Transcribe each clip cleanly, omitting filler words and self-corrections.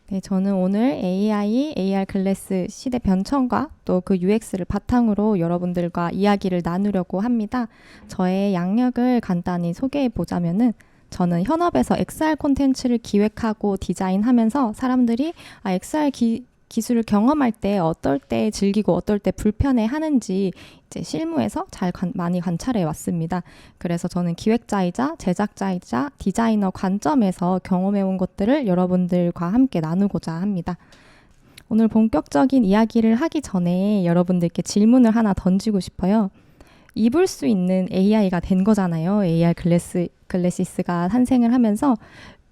네, 저는 오늘 AI, AR 글래스 시대 변천과 또 그 UX를 바탕으로 여러분들과 이야기를 나누려고 합니다. 저의 양력을 간단히 소개해 보자면은 저는 현업에서 XR 콘텐츠를 기획하고 디자인하면서 사람들이 XR 기술을 경험할 때 어떨 때 즐기고 어떨 때 불편해 하는지 이제 실무에서 많이 관찰해 왔습니다. 그래서 저는 기획자이자 제작자이자 디자이너 관점에서 경험해 온 것들을 여러분들과 함께 나누고자 합니다. 오늘 본격적인 이야기를 하기 전에 여러분들께 질문을 하나 던지고 싶어요. 입을 수 있는 AI가 된 거잖아요. AR 글래시스가 탄생을 하면서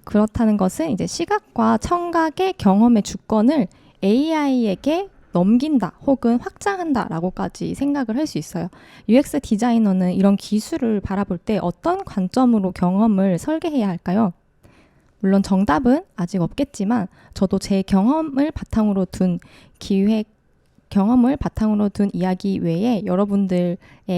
그렇다는 것은 이제 시각과 청각의 경험의 주권을 AI에게 넘긴다 혹은 확장한다라고까지 생각을 할 수 있어요. UX 디자이너는 이런 기술을 바라볼 때 어떤 관점으로 경험을 설계해야 할까요? 물론 정답은 아직 없겠지만 저도 제 경험을 바탕으로 둔 이야기 외에 여러분들의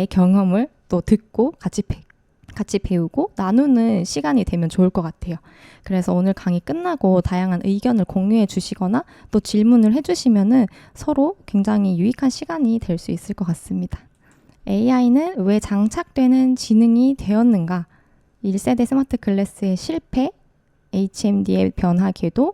경험을 또 듣고 같이 배우고 나누는 시간이 되면 좋을 것 같아요. 그래서 오늘 강의 끝나고 다양한 의견을 공유해 주시거나 또 질문을 해주시면은 서로 굉장히 유익한 시간이 될 수 있을 것 같습니다. AI는 왜 장착되는 지능이 되었는가? 1세대 스마트 글래스의 실패, HMD의 변화 궤도,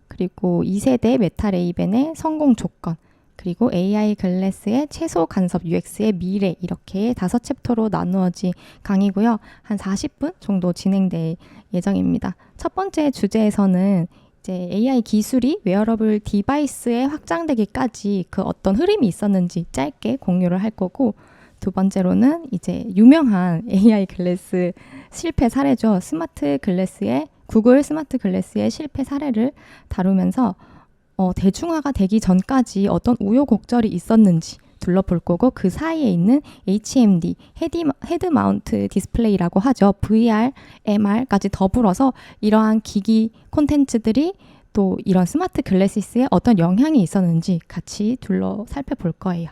그리고 2세대 메타 레이벤의 성공 조건, 그리고 AI 글래스의 최소 간섭 UX의 미래, 이렇게 5챕터로 나누어진 강의고요. 한 40분 정도 진행될 예정입니다. 첫 번째 주제에서는 이제 AI 기술이 웨어러블 디바이스에 확장되기까지 그 어떤 흐름이 있었는지 짧게 공유를 할 거고, 두 번째로는 이제 유명한 AI 글래스 실패 사례죠. 구글 스마트 글래스의 실패 사례를 다루면서 대중화가 되기 전까지 어떤 우여곡절이 있었는지 둘러볼 거고, 그 사이에 있는 HMD, 헤드 마운트 디스플레이라고 하죠. VR, MR까지 더불어서 이러한 기기 콘텐츠들이 또 이런 스마트 글래시스에 어떤 영향이 있었는지 같이 살펴볼 거예요.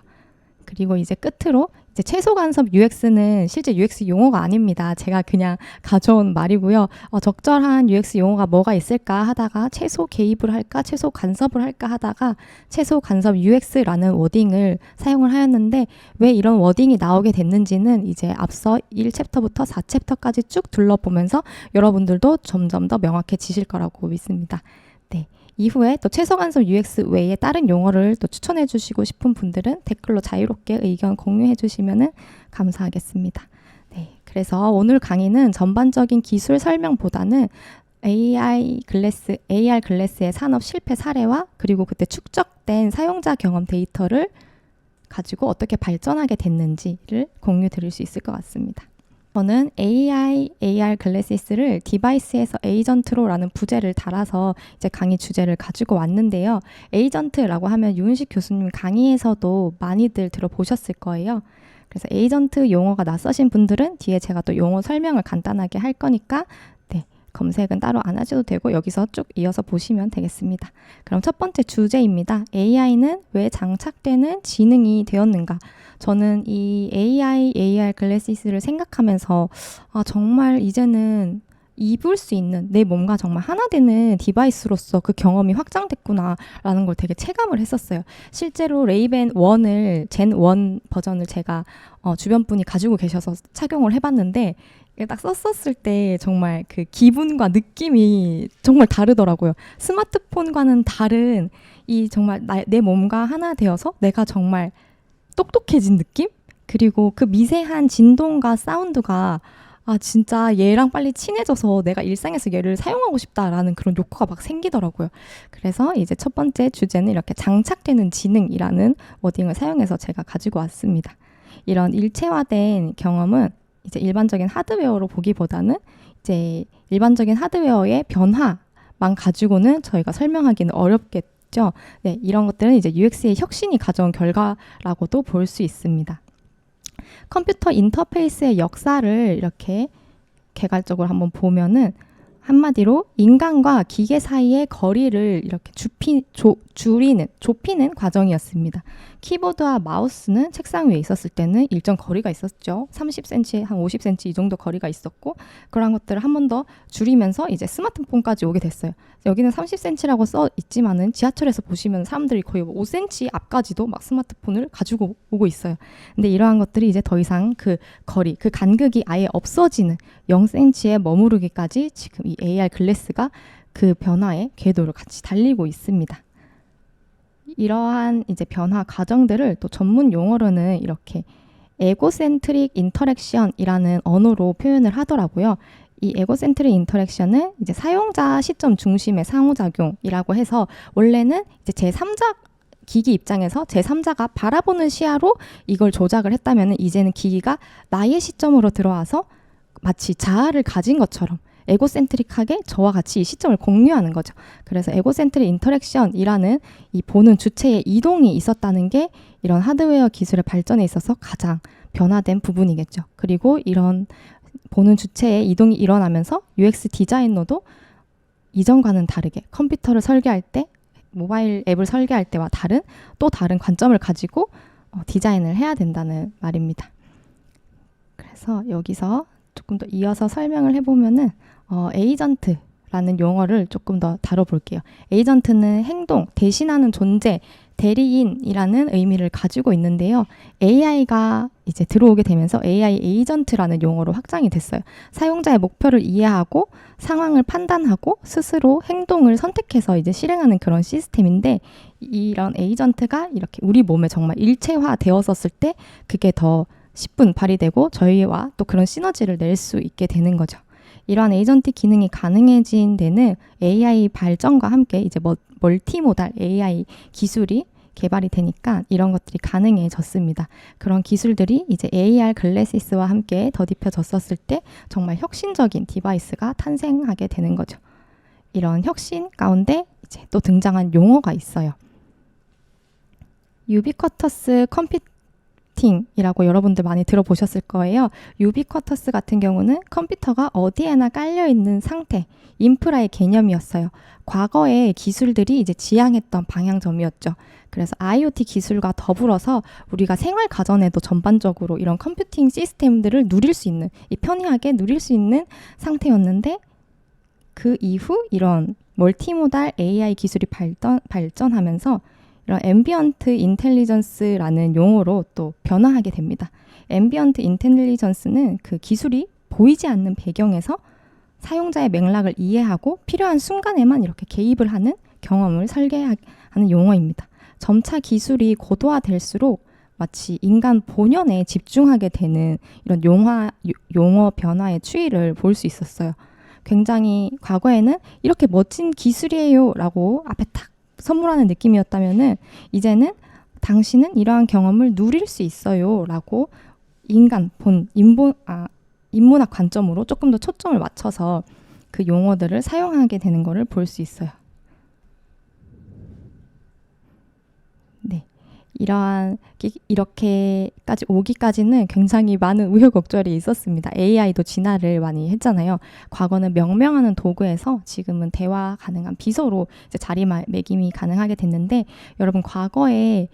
그리고 이제 끝으로 이제 최소 간섭 UX는 실제 UX 용어가 아닙니다. 제가 그냥 가져온 말이고요. 적절한 UX 용어가 뭐가 있을까 하다가 최소 개입을 할까, 최소 간섭을 할까 하다가 최소 간섭 UX라는 워딩을 사용을 하였는데, 왜 이런 워딩이 나오게 됐는지는 이제 앞서 1챕터부터 4챕터까지 쭉 둘러보면서 여러분들도 점점 더 명확해지실 거라고 믿습니다. 네. 이후에 또 최소간섭 UX 외에 다른 용어를 또 추천해 주시고 싶은 분들은 댓글로 자유롭게 의견 공유해 주시면 감사하겠습니다. 네, 그래서 오늘 강의는 전반적인 기술 설명보다는 AR 글래스의 산업 실패 사례와 그리고 그때 축적된 사용자 경험 데이터를 가지고 어떻게 발전하게 됐는지를 공유 드릴 수 있을 것 같습니다. 저는 AR 글래시스를 디바이스에서 에이전트로라는 부제를 달아서 이제 강의 주제를 가지고 왔는데요. 에이전트라고 하면 유은식 교수님 강의에서도 많이들 들어보셨을 거예요. 그래서 에이전트 용어가 낯서신 분들은 뒤에 제가 또 용어 설명을 간단하게 할 거니까 검색은 따로 안 하셔도 되고 여기서 쭉 이어서 보시면 되겠습니다. 그럼 첫 번째 주제입니다. AI는 왜 장착되는 지능이 되었는가? 저는 이 AR 글래시스를 생각하면서 정말 이제는 입을 수 있는 내 몸과 정말 하나 되는 디바이스로서 그 경험이 확장됐구나라는 걸 되게 체감을 했었어요. 실제로 레이벤 1을 젠 1 버전을 제가 주변 분이 가지고 계셔서 착용을 해봤는데 딱 썼었을 때 정말 그 기분과 느낌이 정말 다르더라고요. 스마트폰과는 다른 이 정말 내 몸과 하나 되어서 내가 정말 똑똑해진 느낌? 그리고 그 미세한 진동과 사운드가 진짜 얘랑 빨리 친해져서 내가 일상에서 얘를 사용하고 싶다라는 그런 욕구가 막 생기더라고요. 그래서 이제 첫 번째 주제는 이렇게 장착되는 지능이라는 워딩을 사용해서 제가 가지고 왔습니다. 이런 일체화된 경험은 이제 일반적인 하드웨어로 보기보다는 이제 일반적인 하드웨어의 변화만 가지고는 저희가 설명하기는 어렵겠죠. 네, 이런 것들은 이제 UX의 혁신이 가져온 결과라고도 볼 수 있습니다. 컴퓨터 인터페이스의 역사를 이렇게 개괄적으로 한번 보면은 한마디로 인간과 기계 사이의 거리를 이렇게 좁히는 과정이었습니다. 키보드와 마우스는 책상 위에 있었을 때는 일정 거리가 있었죠. 30cm, 한 50cm 이 정도 거리가 있었고 그런 것들을 한 번 더 줄이면서 이제 스마트폰까지 오게 됐어요. 여기는 30cm라고 써 있지만은 지하철에서 보시면 사람들이 거의 5cm 앞까지도 막 스마트폰을 가지고 오고 있어요. 근데 이러한 것들이 이제 더 이상 그 거리, 그 간극이 아예 없어지는 0cm에 머무르기까지 지금 이 AR 글래스가 그 변화의 궤도를 같이 달리고 있습니다. 이러한 이제 변화 과정들을 또 전문 용어로는 이렇게 에고센트릭 인터랙션이라는 언어로 표현을 하더라고요. 이 에고센트릭 인터랙션은 이제 사용자 시점 중심의 상호작용이라고 해서 원래는 이제 제3자 기기 입장에서 제3자가 바라보는 시야로 이걸 조작을 했다면 이제는 기기가 나의 시점으로 들어와서 마치 자아를 가진 것처럼 에고센트릭하게 저와 같이 이 시점을 공유하는 거죠. 그래서 에고센트릭 인터랙션이라는 이 보는 주체의 이동이 있었다는 게 이런 하드웨어 기술의 발전에 있어서 가장 변화된 부분이겠죠. 그리고 이런 보는 주체의 이동이 일어나면서 UX 디자이너도 이전과는 다르게 컴퓨터를 설계할 때 모바일 앱을 설계할 때와 또 다른 관점을 가지고 디자인을 해야 된다는 말입니다. 그래서 여기서 조금 더 이어서 설명을 해보면은 에이전트라는 용어를 조금 더 다뤄볼게요. 에이전트는 행동, 대신하는 존재, 대리인이라는 의미를 가지고 있는데요. AI가 이제 들어오게 되면서 AI 에이전트라는 용어로 확장이 됐어요. 사용자의 목표를 이해하고 상황을 판단하고 스스로 행동을 선택해서 이제 실행하는 그런 시스템인데 이런 에이전트가 이렇게 우리 몸에 정말 일체화 되었었을 때 그게 더 10분 발휘되고 저희와 또 그런 시너지를 낼 수 있게 되는 거죠. 이러한 에이전트 기능이 가능해진 데는 AI 발전과 함께 이제 멀티모달 AI 기술이 개발이 되니까 이런 것들이 가능해졌습니다. 그런 기술들이 이제 AR 글래시스와 함께 덧입혀졌었을 때 정말 혁신적인 디바이스가 탄생하게 되는 거죠. 이런 혁신 가운데 이제 또 등장한 용어가 있어요. 유비쿼터스 컴퓨팅이라고 여러분들 많이 들어보셨을 거예요. 유비쿼터스 같은 경우는 컴퓨터가 어디에나 깔려있는 상태, 인프라의 개념이었어요. 과거의 기술들이 이제 지향했던 방향점이었죠. 그래서 IoT 기술과 더불어서 우리가 생활 가전에도 전반적으로 이런 컴퓨팅 시스템들을 누릴 수 있는, 편리하게 누릴 수 있는 상태였는데 그 이후 이런 멀티모달 AI 기술이 발전하면서 이런 앰비언트 인텔리전스라는 용어로 또 변화하게 됩니다. 앰비언트 인텔리전스는 그 기술이 보이지 않는 배경에서 사용자의 맥락을 이해하고 필요한 순간에만 이렇게 개입을 하는 경험을 설계하는 용어입니다. 점차 기술이 고도화될수록 마치 인간 본연에 집중하게 되는 이런 용어 변화의 추이를 볼 수 있었어요. 굉장히 과거에는 이렇게 멋진 기술이에요 라고 앞에 탁 선물하는 느낌이었다면은 이제는 당신은 이러한 경험을 누릴 수 있어요 라고 인문학 관점으로 조금 더 초점을 맞춰서 그 용어들을 사용하게 되는 것을 볼 수 있어요. 네, 이렇게까지 오기까지는 굉장히 많은 우여곡절이 있었습니다. AI도 진화를 많이 했잖아요. 과거는 명명하는 도구에서 지금은 대화 가능한 비서로 이제 자리매김이 가능하게 됐는데 여러분 과거에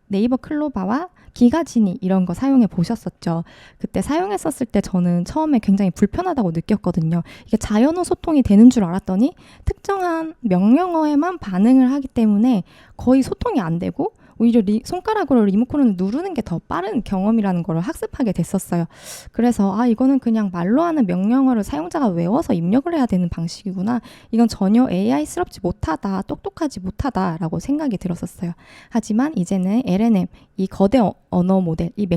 네이버 클로바와 기가지니 이런 거 사용해 보셨었죠. 그때 사용했었을 때 저는 처음에 굉장히 불편하다고 느꼈거든요. 이게 자연어 소통이 되는 줄 알았더니 특정한 명령어에만 반응을 하기 때문에 거의 소통이 안 되고 오히려 손가락으로 리모컨을 누르는 게 더 빠른 경험이라는 걸 학습하게 됐었어요. 그래서 이거는 그냥 말로 하는 명령어를 사용자가 외워서 입력을 해야 되는 방식이구나. 이건 전혀 AI스럽지 못하다, 똑똑하지 못하다라고 생각이 들었었어요. 하지만 이제는 LLM, 이 거대 언어 모델, 이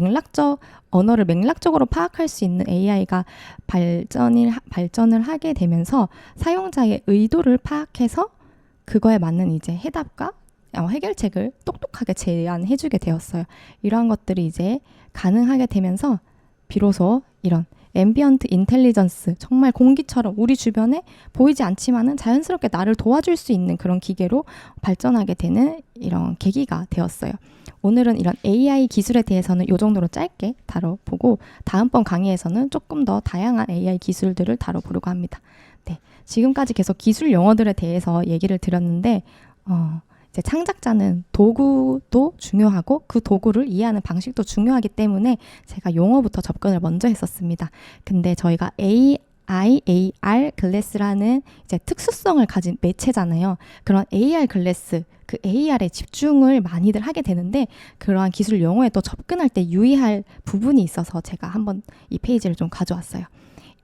언어를 맥락적으로 파악할 수 있는 AI가 발전을 하게 되면서 사용자의 의도를 파악해서 그거에 맞는 이제 해결책을 똑똑하게 제안해주게 되었어요. 이러한 것들이 이제 가능하게 되면서 비로소 이런 앰비언트 인텔리전스, 정말 공기처럼 우리 주변에 보이지 않지만은 자연스럽게 나를 도와줄 수 있는 그런 기계로 발전하게 되는 이런 계기가 되었어요. 오늘은 이런 AI 기술에 대해서는 이 정도로 짧게 다뤄보고 다음번 강의에서는 조금 더 다양한 AI 기술들을 다뤄보려고 합니다. 네, 지금까지 계속 기술 용어들에 대해서 얘기를 드렸는데 이제 창작자는 도구도 중요하고 그 도구를 이해하는 방식도 중요하기 때문에 제가 용어부터 접근을 먼저 했었습니다. 근데 저희가 AR 글래스라는 이제 특수성을 가진 매체잖아요. 그런 AR 글래스, 그 AR에 집중을 많이들 하게 되는데 그러한 기술 용어에 또 접근할 때 유의할 부분이 있어서 제가 한번 이 페이지를 좀 가져왔어요.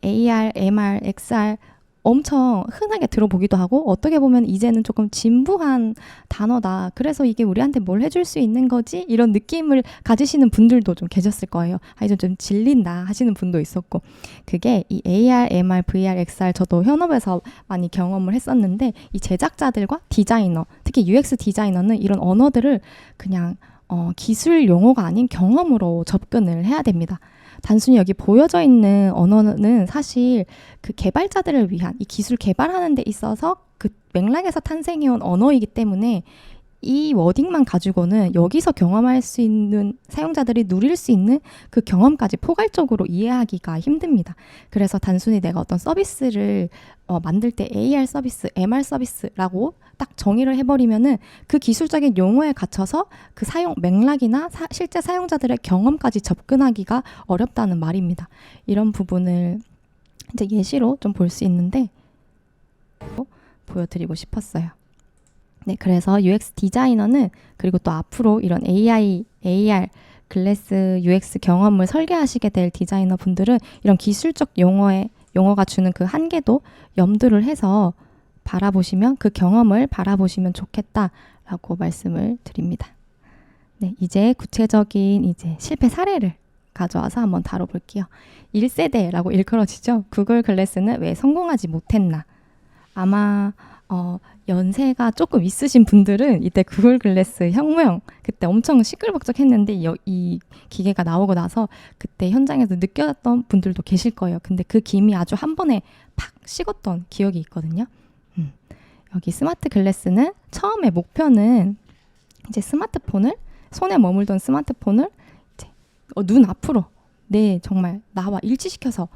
AR, MR, XR 엄청 흔하게 들어보기도 하고 어떻게 보면 이제는 조금 진부한 단어다. 그래서 이게 우리한테 뭘 해줄 수 있는 거지? 이런 느낌을 가지시는 분들도 좀 계셨을 거예요. 이제 좀 질린다 하시는 분도 있었고 그게 이 AR, MR, VR, XR 저도 현업에서 많이 경험을 했었는데 이 제작자들과 디자이너, 특히 UX 디자이너는 이런 언어들을 그냥 기술 용어가 아닌 경험으로 접근을 해야 됩니다. 단순히 여기 보여져 있는 언어는 사실 그 개발자들을 위한 이 기술 개발하는 데 있어서 그 맥락에서 탄생해온 언어이기 때문에 이 워딩만 가지고는 여기서 경험할 수 있는 사용자들이 누릴 수 있는 그 경험까지 포괄적으로 이해하기가 힘듭니다. 그래서 단순히 내가 어떤 서비스를 만들 때 AR 서비스, MR 서비스라고 딱 정의를 해버리면은 그 기술적인 용어에 갇혀서 그 사용 맥락이나 실제 사용자들의 경험까지 접근하기가 어렵다는 말입니다. 이런 부분을 이제 예시로 좀 볼 수 있는데 보여드리고 싶었어요. 네, 그래서 UX 디자이너는 그리고 또 앞으로 이런 AI, AR, 글래스, UX 경험을 설계하시게 될 디자이너 분들은 이런 기술적 용어가 주는 그 한계도 염두를 해서 바라보시면 그 경험을 바라보시면 좋겠다라고 말씀을 드립니다. 네, 이제 구체적인 이제 실패 사례를 가져와서 한번 다뤄볼게요. 1세대라고 일컬어지죠. 구글 글래스는 왜 성공하지 못했나? 아마 연세가 조금 있으신 분들은 이때 구글 글래스 혁명 그때 엄청 시끌벅적했는데 이 기계가 나오고 나서 그때 현장에서 느꼈던 분들도 계실 거예요. 근데 그 김이 아주 한 번에 팍 식었던 기억이 있거든요. 여기 스마트 글래스는 처음에 목표는 이제 스마트폰을 손에 머물던 스마트폰을 이제 눈 앞으로 정말 나와 일치시켜서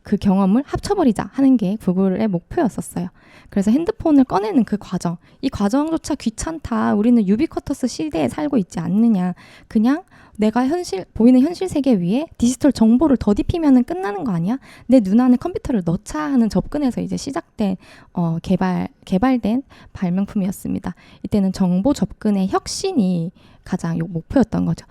그 경험을 합쳐버리자 하는 게 구글의 목표였었어요. 그래서 핸드폰을 꺼내는 그 과정, 이 과정조차 귀찮다. 우리는 유비쿼터스 시대에 살고 있지 않느냐. 그냥 내가 보이는 현실 세계 위에 디지털 정보를 더딥히면 끝나는 거 아니야? 내 눈 안에 컴퓨터를 넣자 하는 접근에서 이제 시작된 개발된 발명품이었습니다. 이때는 정보 접근의 혁신이 가장 목표였던 거죠.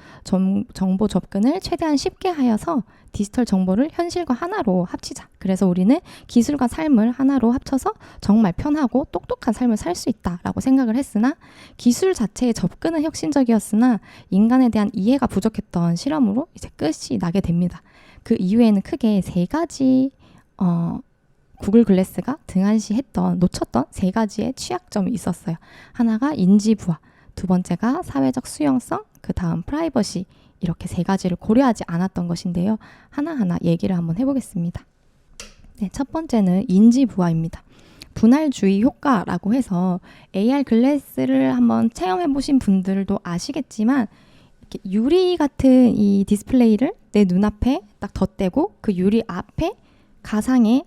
정보 접근을 최대한 쉽게 하여서 디지털 정보를 현실과 하나로 합치자. 그래서 우리는 기술과 삶을 하나로 합쳐서 정말 편하고 똑똑한 삶을 살 수 있다라고 생각을 했으나 기술 자체의 접근은 혁신적이었으나 인간에 대한 이해가 부족했던 실험으로 이제 끝이 나게 됩니다. 그 이후에는 크게 3가지 구글 글래스가 놓쳤던 3가지의 취약점이 있었어요. 하나가 인지 부하, 2번째가 사회적 수용성, 그 다음 프라이버시 이렇게 3가지를 고려하지 않았던 것인데요. 하나하나 얘기를 한번 해보겠습니다. 네, 첫 번째는 인지 부하입니다. 분할주의 효과라고 해서 AR 글래스를 한번 체험해보신 분들도 아시겠지만 이렇게 유리 같은 이 디스플레이를 내 눈앞에 딱 덧대고 그 유리 앞에 가상의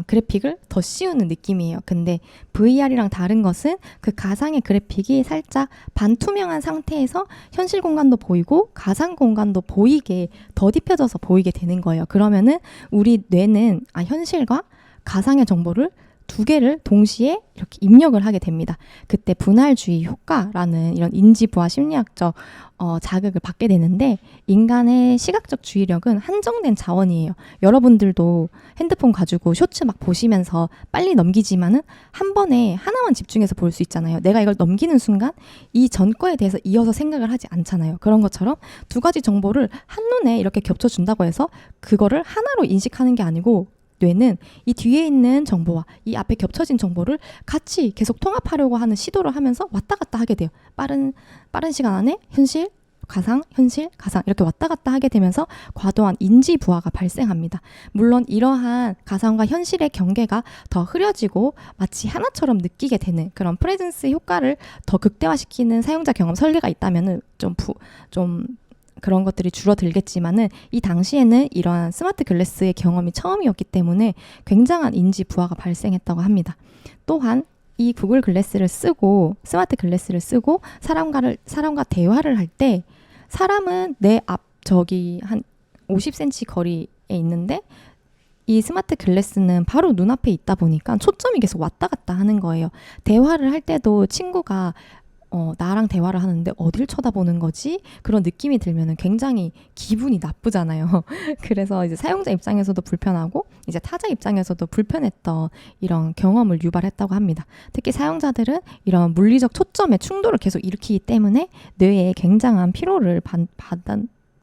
그래픽을 더 씌우는 느낌이에요. 근데 VR이랑 다른 것은 그 가상의 그래픽이 살짝 반투명한 상태에서 현실 공간도 보이고 가상 공간도 보이게 더딥혀져서 보이게 되는 거예요. 그러면은 우리 뇌는 현실과 가상의 정보를 2개를 동시에 이렇게 입력을 하게 됩니다. 그때 분할주의 효과라는 이런 인지부하 심리학적 자극을 받게 되는데 인간의 시각적 주의력은 한정된 자원이에요. 여러분들도 핸드폰 가지고 쇼츠 막 보시면서 빨리 넘기지만은 한 번에 하나만 집중해서 볼 수 있잖아요. 내가 이걸 넘기는 순간 이 전 거에 대해서 이어서 생각을 하지 않잖아요. 그런 것처럼 2가지 정보를 한눈에 이렇게 겹쳐준다고 해서 그거를 하나로 인식하는 게 아니고 뇌는 이 뒤에 있는 정보와 이 앞에 겹쳐진 정보를 같이 계속 통합하려고 하는 시도를 하면서 왔다 갔다 하게 돼요. 빠른 시간 안에 현실, 가상, 현실, 가상 이렇게 왔다 갔다 하게 되면서 과도한 인지 부하가 발생합니다. 물론 이러한 가상과 현실의 경계가 더 흐려지고 마치 하나처럼 느끼게 되는 그런 프레젠스 효과를 더 극대화시키는 사용자 경험 설계가 있다면은 좀 그런 것들이 줄어들겠지만은 이 당시에는 이러한 스마트 글래스의 경험이 처음이었기 때문에 굉장한 인지 부하가 발생했다고 합니다. 또한 이 구글 글래스를 쓰고 스마트 글래스를 쓰고 사람과 대화를 할 때 사람은 내 앞 저기 한 50cm 거리에 있는데 이 스마트 글래스는 바로 눈앞에 있다 보니까 초점이 계속 왔다 갔다 하는 거예요. 대화를 할 때도 친구가 나랑 대화를 하는데 어딜 쳐다보는 거지? 그런 느낌이 들면은 굉장히 기분이 나쁘잖아요. 그래서 이제 사용자 입장에서도 불편하고 이제 타자 입장에서도 불편했던 이런 경험을 유발했다고 합니다. 특히 사용자들은 이런 물리적 초점의 충돌을 계속 일으키기 때문에 뇌에 굉장한 피로를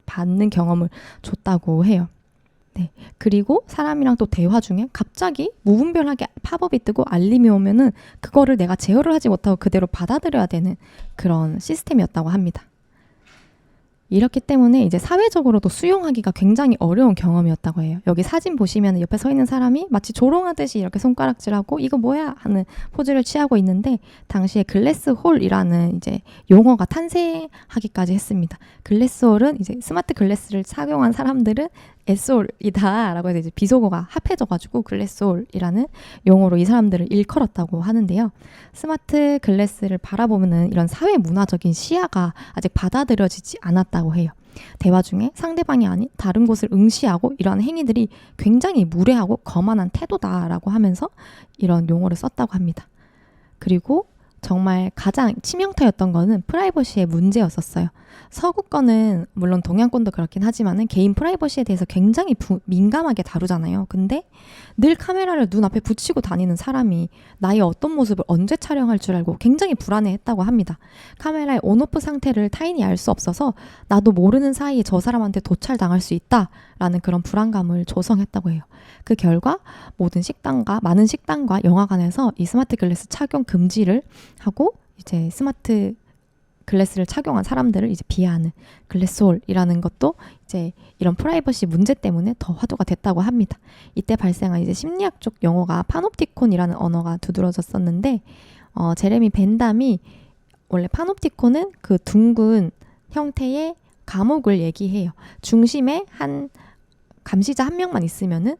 받는 경험을 줬다고 해요. 네. 그리고 사람이랑 또 대화 중에 갑자기 무분별하게 팝업이 뜨고 알림이 오면은 그거를 내가 제어를 하지 못하고 그대로 받아들여야 되는 그런 시스템이었다고 합니다. 이렇기 때문에 이제 사회적으로도 수용하기가 굉장히 어려운 경험이었다고 해요. 여기 사진 보시면 옆에 서 있는 사람이 마치 조롱하듯이 이렇게 손가락질하고 이거 뭐야 하는 포즈를 취하고 있는데 당시에 글래스홀이라는 이제 용어가 탄생하기까지 했습니다. 글래스홀은 이제 스마트 글래스를 착용한 사람들은 S홀이다라고 해서 이제 비속어가 합해져가지고 글래스홀이라는 용어로 이 사람들을 일컬었다고 하는데요. 스마트 글래스를 바라보면은 이런 사회 문화적인 시야가 아직 받아들여지지 않았다고 해요. 대화 중에 상대방이 아닌 다른 곳을 응시하고 이러한 행위들이 굉장히 무례하고 거만한 태도다라고 하면서 이런 용어를 썼다고 합니다. 그리고 정말 가장 치명타였던 거는 프라이버시의 문제였었어요. 서구권은 물론 동양권도 그렇긴 하지만은 개인 프라이버시에 대해서 굉장히 민감하게 다루잖아요. 근데 늘 카메라를 눈앞에 붙이고 다니는 사람이 나의 어떤 모습을 언제 촬영할 줄 알고 굉장히 불안해했다고 합니다. 카메라의 온오프 상태를 타인이 알 수 없어서 나도 모르는 사이에 저 사람한테 도찰당할 수 있다라는 그런 불안감을 조성했다고 해요. 그 결과 많은 식당과 영화관에서 이 스마트 글래스 착용 금지를 하고 이제 스마트 글래스를 착용한 사람들을 이제 비하하는 글래스홀이라는 것도 이제 이런 프라이버시 문제 때문에 더 화두가 됐다고 합니다. 이때 발생한 이제 심리학 쪽 용어가 파놉티콘이라는 언어가 두드러졌었는데 제레미 벤담이 원래 파놉티콘은 그 둥근 형태의 감옥을 얘기해요. 중심에 한 감시자 한 명만 있으면은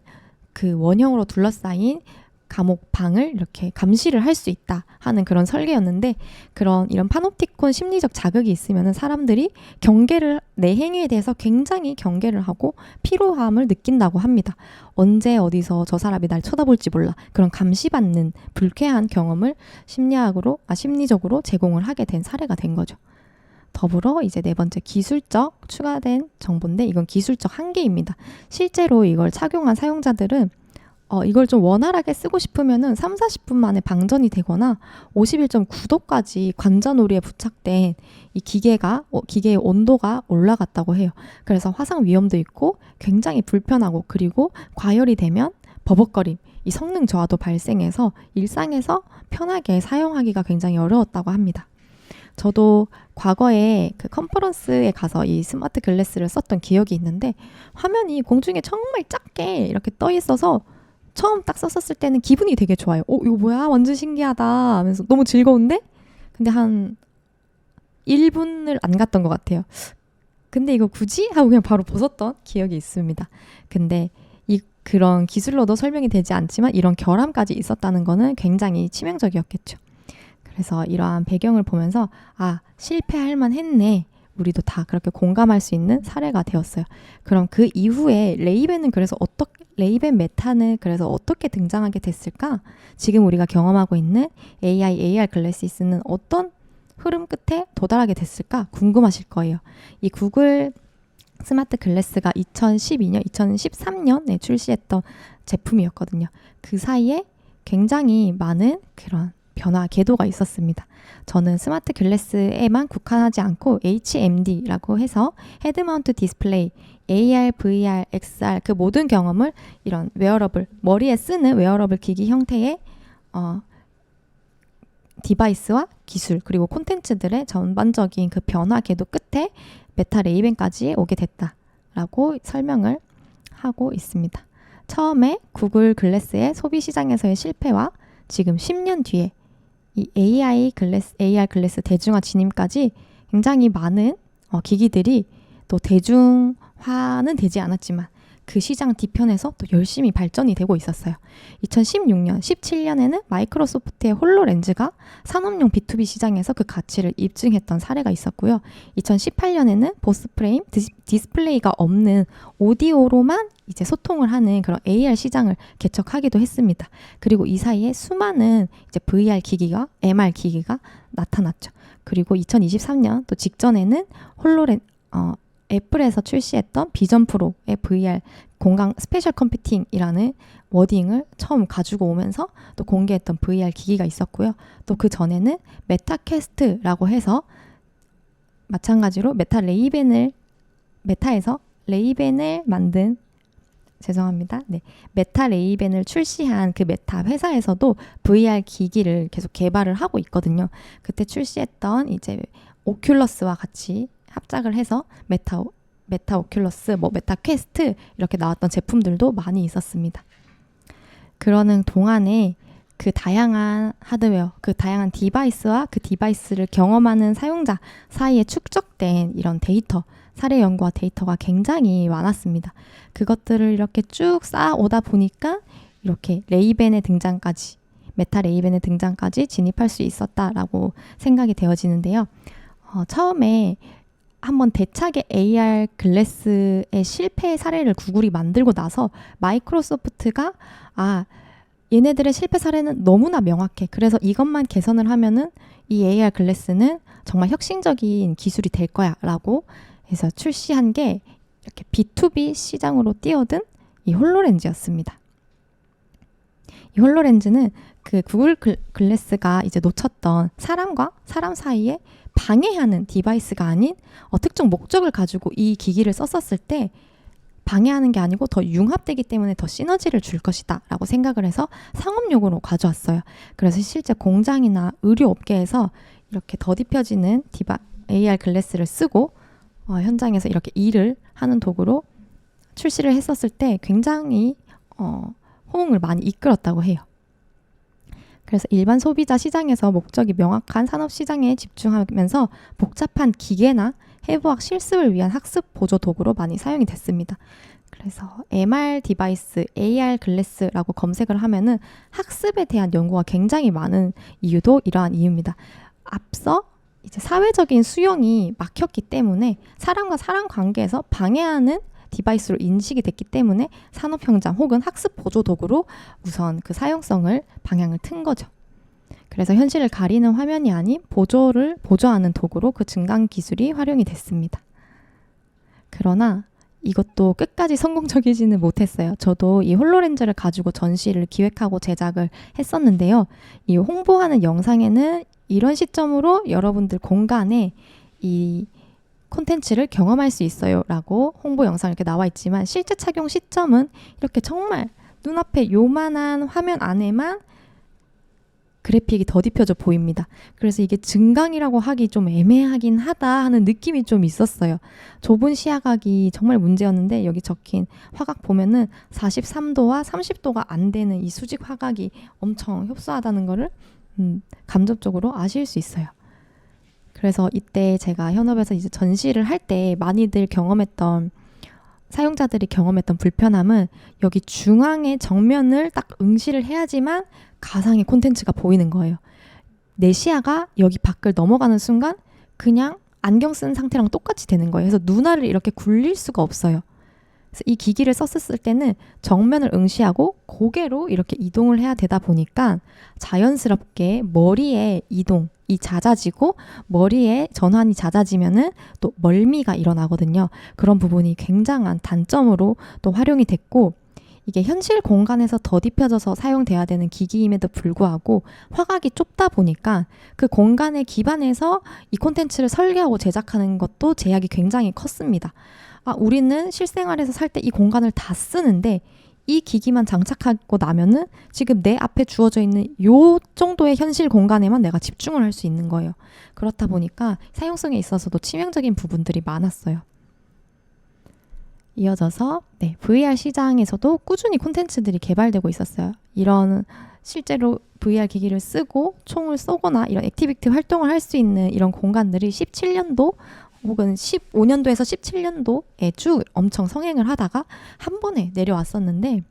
그 원형으로 둘러싸인 감옥 방을 이렇게 감시를 할 수 있다 하는 그런 설계였는데 이런 파놉티콘 심리적 자극이 있으면 사람들이 내 행위에 대해서 굉장히 경계를 하고 피로함을 느낀다고 합니다. 언제 어디서 저 사람이 날 쳐다볼지 몰라. 그런 감시받는 불쾌한 경험을 심리적으로 제공을 하게 된 사례가 된 거죠. 더불어 이제 네 번째 기술적 추가된 정보인데 이건 기술적 한계입니다. 실제로 이걸 착용한 사용자들은 이걸 좀 원활하게 쓰고 싶으면은 30-40분 만에 방전이 되거나 51.9도까지 관자놀이에 부착된 이 기계의 온도가 올라갔다고 해요. 그래서 화상 위험도 있고 굉장히 불편하고 그리고 과열이 되면 버벅거림, 이 성능 저하도 발생해서 일상에서 편하게 사용하기가 굉장히 어려웠다고 합니다. 저도 과거에 그 컨퍼런스에 가서 이 스마트 글래스를 썼던 기억이 있는데 화면이 공중에 정말 작게 이렇게 떠 있어서 처음 딱 썼을 때는 기분이 되게 좋아요. 이거 뭐야? 완전 신기하다 하면서 너무 즐거운데? 근데 한 1분을 안 갔던 것 같아요. 근데 이거 굳이? 하고 그냥 바로 벗었던 기억이 있습니다. 근데 그런 기술로도 설명이 되지 않지만 이런 결함까지 있었다는 거는 굉장히 치명적이었겠죠. 그래서 이러한 배경을 보면서 실패할 만했네. 우리도 다 그렇게 공감할 수 있는 사례가 되었어요. 그럼 그 이후에 레이벤 메타는 그래서 어떻게 등장하게 됐을까? 지금 우리가 경험하고 있는 AI, AR 글래시스는 어떤 흐름 끝에 도달하게 됐을까? 궁금하실 거예요. 이 구글 스마트 글래스가 2012년, 2013년에 출시했던 제품이었거든요. 그 사이에 굉장히 많은 그런 변화, 궤도가 있었습니다. 저는 스마트 글래스에만 국한하지 않고 HMD라고 해서 헤드 마운트 디스플레이, AR, VR, XR 그 모든 경험을 이런 웨어러블, 머리에 쓰는 웨어러블 기기 형태의 디바이스와 기술 그리고 콘텐츠들의 전반적인 그 변화 궤도 끝에 메타 레이벤까지 오게 됐다라고 설명을 하고 있습니다. 처음에 구글 글래스의 소비 시장에서의 실패와 지금 10년 뒤에 이 AR 글래스 대중화 진입까지 굉장히 많은 기기들이 또 대중화는 되지 않았지만 그 시장 뒤편에서 또 열심히 발전이 되고 있었어요. 2016년, 17년에는 마이크로소프트의 홀로렌즈가 산업용 B2B 시장에서 그 가치를 입증했던 사례가 있었고요. 2018년에는 보스프레임, 디스플레이가 없는 오디오로만 이제 소통을 하는 그런 AR 시장을 개척하기도 했습니다. 그리고 이 사이에 수많은 이제 VR 기기가, MR 기기가 나타났죠. 그리고 2023년 또 직전에는 애플에서 출시했던 비전 프로의 VR 공간 스페셜 컴퓨팅이라는 워딩을 처음 가지고 오면서 또 공개했던 VR 기기가 있었고요. 또 그 전에는 메타 퀘스트라고 해서 마찬가지로 메타에서 레이벤을 만든 메타 레이벤을 출시한 그 메타 회사에서도 VR 기기를 계속 개발을 하고 있거든요. 그때 출시했던 이제 오큘러스와 같이 합작을 해서 메타 오큘러스, 메타 퀘스트 이렇게 나왔던 제품들도 많이 있었습니다. 그러는 동안에 그 다양한 하드웨어, 그 다양한 디바이스와 그 디바이스를 경험하는 사용자 사이에 축적된 이런 데이터, 사례 연구와 데이터가 굉장히 많았습니다. 그것들을 이렇게 쭉 쌓아오다 보니까 이렇게 메타 레이벤의 등장까지 진입할 수 있었다라고 생각이 되어지는데요. 처음에 한번 대차게 AR 글래스의 실패 사례를 구글이 만들고 나서 마이크로소프트가 얘네들의 실패 사례는 너무나 명확해. 그래서 이것만 개선을 하면은 이 AR 글래스는 정말 혁신적인 기술이 될 거야 라고 해서 출시한 게 이렇게 B2B 시장으로 뛰어든 이 홀로렌즈였습니다. 이 홀로렌즈는 그 구글 글래스가 이제 놓쳤던 사람과 사람 사이에 방해하는 디바이스가 아닌 특정 목적을 가지고 이 기기를 썼었을 때 방해하는 게 아니고 더 융합되기 때문에 더 시너지를 줄 것이다 라고 생각을 해서 상업용으로 가져왔어요. 그래서 실제 공장이나 의료업계에서 이렇게 더딥혀지는 AR 글래스를 쓰고 현장에서 이렇게 일을 하는 도구로 출시를 했었을 때 굉장히 호응을 많이 이끌었다고 해요. 그래서 일반 소비자 시장에서 목적이 명확한 산업 시장에 집중하면서 복잡한 기계나 해부학 실습을 위한 학습 보조 도구로 많이 사용이 됐습니다. 그래서 MR 디바이스, AR 글래스라고 검색을 하면은 학습에 대한 연구가 굉장히 많은 이유도 이러한 이유입니다. 앞서 이제 사회적인 수용이 막혔기 때문에 사람과 사람 관계에서 방해하는 디바이스로 인식이 됐기 때문에 산업 현장 혹은 학습 보조 도구로 우선 그 사용성을 방향을 튼 거죠. 그래서 현실을 가리는 화면이 아닌 보조하는 도구로 그 증강 기술이 활용이 됐습니다. 그러나 이것도 끝까지 성공적이지는 못했어요. 저도 이 홀로렌즈를 가지고 전시를 기획하고 제작을 했었는데요. 이 홍보하는 영상에는 이런 시점으로 여러분들 공간에 이 콘텐츠를 경험할 수 있어요 라고 홍보 영상 이렇게 나와 있지만 실제 착용 시점은 이렇게 정말 눈앞에 요만한 화면 안에만 그래픽이 더딥혀져 보입니다. 그래서 이게 증강이라고 하기 좀 애매하긴 하다 하는 느낌이 좀 있었어요. 좁은 시야각이 정말 문제였는데 여기 적힌 화각 보면은 43도와 30도가 안 되는 이 수직 화각이 엄청 협소하다는 거를 감접적으로 아실 수 있어요. 그래서 이때 제가 현업에서 이제 전시를 할 때 많이들 사용자들이 경험했던 불편함은 여기 중앙의 정면을 딱 응시를 해야지만 가상의 콘텐츠가 보이는 거예요. 내 시야가 여기 밖을 넘어가는 순간 그냥 안경 쓴 상태랑 똑같이 되는 거예요. 그래서 눈알을 이렇게 굴릴 수가 없어요. 그래서 이 기기를 썼을 때는 정면을 응시하고 고개로 이렇게 이동을 해야 되다 보니까 자연스럽게 머리의 이동이 잦아지고 머리에 전환이 잦아지면은 또 멀미가 일어나거든요. 그런 부분이 굉장한 단점으로 또 활용이 됐고 이게 현실 공간에서 더딥혀져서 사용돼야 되는 기기임에도 불구하고 화각이 좁다 보니까 그 공간에 기반해서 이 콘텐츠를 설계하고 제작하는 것도 제약이 굉장히 컸습니다. 우리는 실생활에서 살 때 이 공간을 다 쓰는데 이 기기만 장착하고 나면은 지금 내 앞에 주어져 있는 요 정도의 현실 공간에만 내가 집중을 할 수 있는 거예요. 그렇다 보니까 사용성에 있어서도 치명적인 부분들이 많았어요. 이어져서 VR 시장에서도 꾸준히 콘텐츠들이 개발되고 있었어요. 이런 실제로 VR 기기를 쓰고 총을 쏘거나 이런 액티비티 활동을 할 수 있는 이런 공간들이 17년도 혹은 15년도에서 17년도에 쭉 엄청 성행을 하다가 한 번에 내려왔었는데,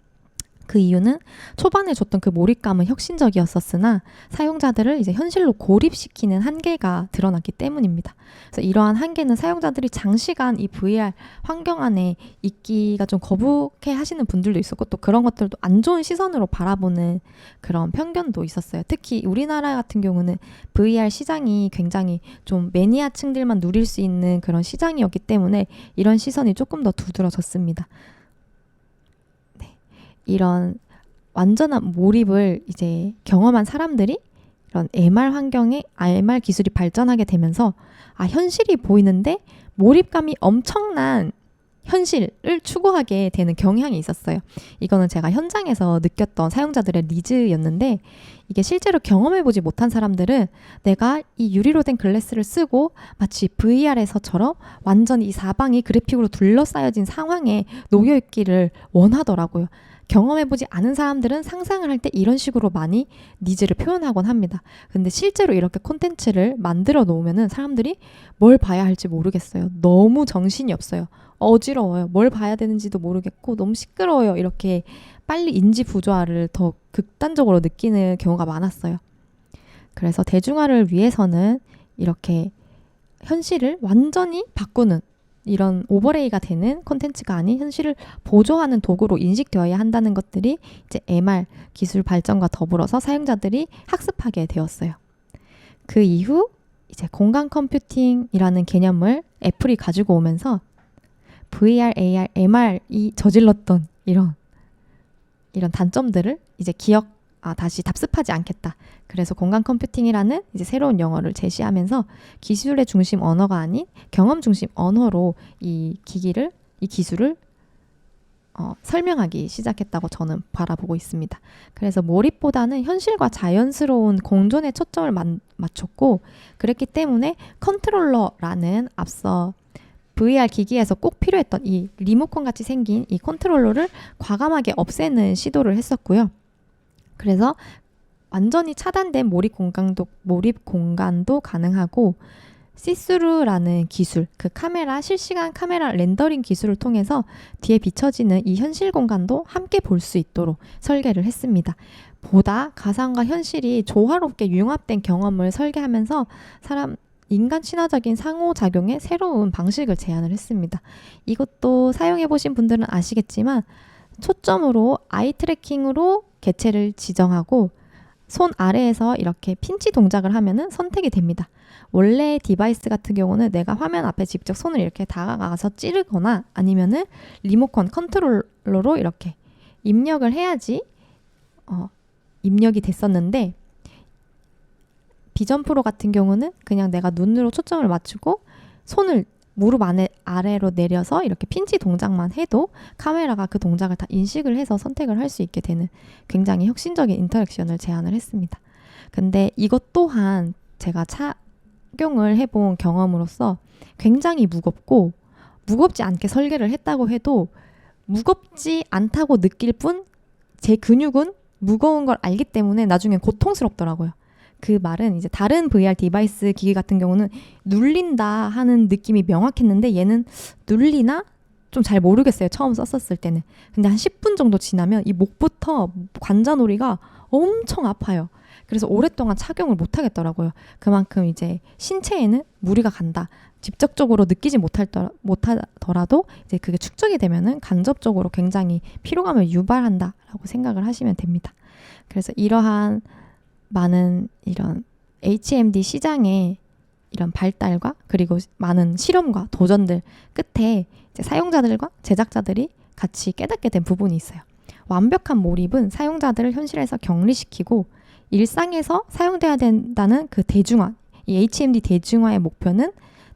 그 이유는 초반에 줬던 그 몰입감은 혁신적이었었으나 사용자들을 이제 현실로 고립시키는 한계가 드러났기 때문입니다. 그래서 이러한 한계는 사용자들이 장시간 이 VR 환경 안에 있기가 좀 거북해 하시는 분들도 있었고, 또 그런 것들도 안 좋은 시선으로 바라보는 그런 편견도 있었어요. 특히 우리나라 같은 경우는 VR 시장이 굉장히 좀 매니아층들만 누릴 수 있는 그런 시장이었기 때문에 이런 시선이 조금 더 두드러졌습니다. 이런 완전한 몰입을 이제 경험한 사람들이 이런 MR 환경에 MR 기술이 발전하게 되면서 현실이 보이는데 몰입감이 엄청난 현실을 추구하게 되는 경향이 있었어요. 이거는 제가 현장에서 느꼈던 사용자들의 니즈였는데, 이게 실제로 경험해보지 못한 사람들은 내가 이 유리로 된 글래스를 쓰고 마치 VR에서처럼 완전히 이 사방이 그래픽으로 둘러싸여진 상황에 놓여있기를 원하더라고요. 경험해보지 않은 사람들은 상상을 할 때 이런 식으로 많이 니즈를 표현하곤 합니다. 근데 실제로 이렇게 콘텐츠를 만들어 놓으면은 사람들이 뭘 봐야 할지 모르겠어요. 너무 정신이 없어요. 어지러워요. 뭘 봐야 되는지도 모르겠고 너무 시끄러워요. 이렇게 빨리 인지 부조화를 더 극단적으로 느끼는 경우가 많았어요. 그래서 대중화를 위해서는 이렇게 현실을 완전히 바꾸는 이런 오버레이가 되는 콘텐츠가 아닌 현실을 보조하는 도구로 인식되어야 한다는 것들이 이제 MR 기술 발전과 더불어서 사용자들이 학습하게 되었어요. 그 이후 이제 공간 컴퓨팅이라는 개념을 애플이 가지고 오면서 VR, AR, MR이 저질렀던 이런 단점들을 이제 다시 답습하지 않겠다. 그래서 공간 컴퓨팅이라는 이제 새로운 용어를 제시하면서 기술의 중심 언어가 아닌 경험 중심 언어로 이 기술을 설명하기 시작했다고 저는 바라보고 있습니다. 그래서 몰입보다는 현실과 자연스러운 공존에 초점을 맞췄고, 그랬기 때문에 컨트롤러라는 앞서 VR 기기에서 꼭 필요했던 이 리모컨 같이 생긴 이 컨트롤러를 과감하게 없애는 시도를 했었고요. 그래서 완전히 차단된 몰입 공간도 가능하고, 시스루라는 기술, 그 실시간 카메라 렌더링 기술을 통해서 뒤에 비춰지는 이 현실 공간도 함께 볼 수 있도록 설계를 했습니다. 보다 가상과 현실이 조화롭게 융합된 경험을 설계하면서 인간 친화적인 상호작용의 새로운 방식을 제안을 했습니다. 이것도 사용해보신 분들은 아시겠지만 초점으로 아이 트래킹으로 개체를 지정하고 손 아래에서 이렇게 핀치 동작을 하면은 선택이 됩니다. 원래 디바이스 같은 경우는 내가 화면 앞에 직접 손을 이렇게 다가가서 찌르거나 아니면은 리모컨 컨트롤러로 이렇게 입력을 해야지 입력이 됐었는데, 비전 프로 같은 경우는 그냥 내가 눈으로 초점을 맞추고 손을 무릎 아래로 내려서 이렇게 핀치 동작만 해도 카메라가 그 동작을 다 인식을 해서 선택을 할 수 있게 되는 굉장히 혁신적인 인터랙션을 제안을 했습니다. 근데 이것 또한 제가 착용을 해본 경험으로서 굉장히 무겁지 않게 설계를 했다고 해도 무겁지 않다고 느낄 뿐 제 근육은 무거운 걸 알기 때문에 나중엔 고통스럽더라고요. 그 말은 이제 다른 VR 디바이스 기기 같은 경우는 눌린다 하는 느낌이 명확했는데 얘는 눌리나? 좀 잘 모르겠어요. 처음 썼었을 때는. 근데 한 10분 정도 지나면 이 목부터 관자놀이가 엄청 아파요. 그래서 오랫동안 착용을 못 하겠더라고요. 그만큼 이제 신체에는 무리가 간다. 직접적으로 느끼지 못하더라도 이제 그게 축적이 되면은 간접적으로 굉장히 피로감을 유발한다라고 생각을 하시면 됩니다. 그래서 이러한 많은 이런 HMD 시장의 이런 발달과 그리고 많은 실험과 도전들 끝에 이제 사용자들과 제작자들이 같이 깨닫게 된 부분이 있어요. 완벽한 몰입은 사용자들을 현실에서 격리시키고 일상에서 사용돼야 된다는 그 대중화, 이 HMD 대중화의 목표는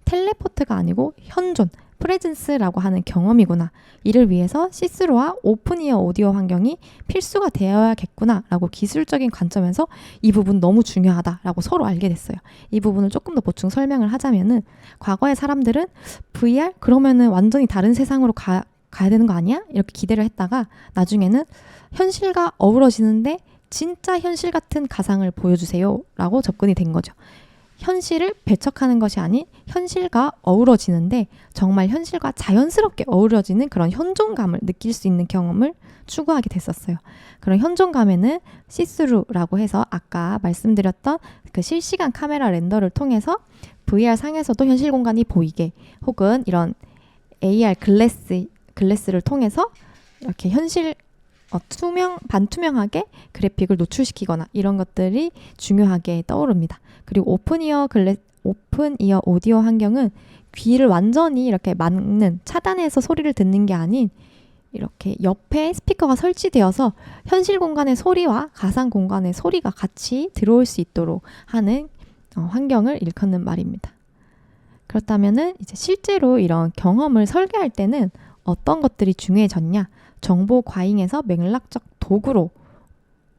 텔레포트가 아니고 현존, 프레젠스라고 하는 경험이구나. 이를 위해서 시스루와 오픈이어 오디오 환경이 필수가 되어야겠구나 라고 기술적인 관점에서 이 부분 너무 중요하다라고 서로 알게 됐어요. 이 부분을 조금 더 보충 설명을 하자면은 과거의 사람들은 VR? 그러면은 완전히 다른 세상으로 가야 되는 거 아니야? 이렇게 기대를 했다가 나중에는 현실과 어우러지는데 진짜 현실 같은 가상을 보여주세요 라고 접근이 된 거죠. 현실을 배척하는 것이 아닌 현실과 어우러지는데 정말 현실과 자연스럽게 어우러지는 그런 현존감을 느낄 수 있는 경험을 추구하게 됐었어요. 그런 현존감에는 시스루라고 해서 아까 말씀드렸던 그 실시간 카메라 렌더를 통해서 VR 상에서도 현실 공간이 보이게 혹은 이런 AR 글래스를 통해서 이렇게 현실 반투명하게 그래픽을 노출시키거나 이런 것들이 중요하게 떠오릅니다. 그리고 오픈이어 오디오 환경은 귀를 완전히 이렇게 막는, 차단해서 소리를 듣는 게 아닌 이렇게 옆에 스피커가 설치되어서 현실 공간의 소리와 가상 공간의 소리가 같이 들어올 수 있도록 하는 환경을 일컫는 말입니다. 그렇다면은 이제 실제로 이런 경험을 설계할 때는 어떤 것들이 중요해졌냐? 정보 과잉에서 맥락적 도구로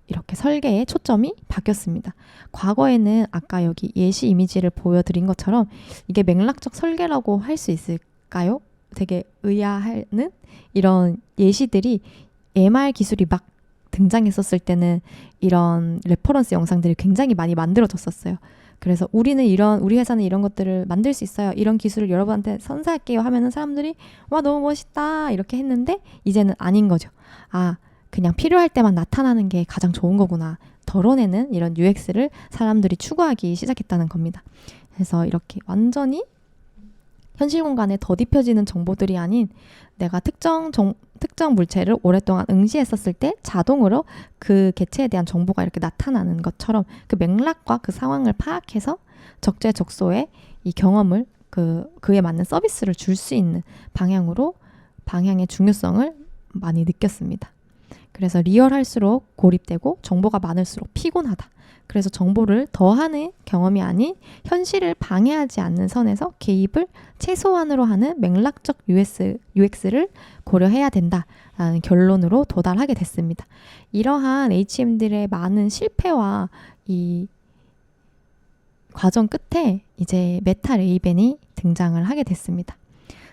이렇게 설계의 초점이 바뀌었습니다. 과거에는 아까 여기 예시 이미지를 보여드린 것처럼 이게 맥락적 설계라고 할 수 있을까요? 되게 의아하는 이런 예시들이 MR 기술이 막 등장했었을 때는 이런 레퍼런스 영상들이 굉장히 많이 만들어졌었어요. 그래서 우리 회사는 이런 것들을 만들 수 있어요. 이런 기술을 여러분한테 선사할게요 하면은 사람들이 와 너무 멋있다 이렇게 했는데 이제는 아닌 거죠. 그냥 필요할 때만 나타나는 게 가장 좋은 거구나. 덜어내는 이런 UX를 사람들이 추구하기 시작했다는 겁니다. 그래서 이렇게 완전히 현실 공간에 더딥혀지는 정보들이 아닌 내가 특정 물체를 오랫동안 응시했었을 때 자동으로 그 개체에 대한 정보가 이렇게 나타나는 것처럼 그 맥락과 그 상황을 파악해서 적재적소에 이 경험을 그에 맞는 서비스를 줄 수 있는 방향의 중요성을 많이 느꼈습니다. 그래서 리얼할수록 고립되고 정보가 많을수록 피곤하다. 그래서 정보를 더하는 경험이 아닌 현실을 방해하지 않는 선에서 개입을 최소한으로 하는 맥락적 UX를 고려해야 된다라는 결론으로 도달하게 됐습니다. 이러한 HM들의 많은 실패와 이 과정 끝에 이제 메타 레이벤이 등장을 하게 됐습니다.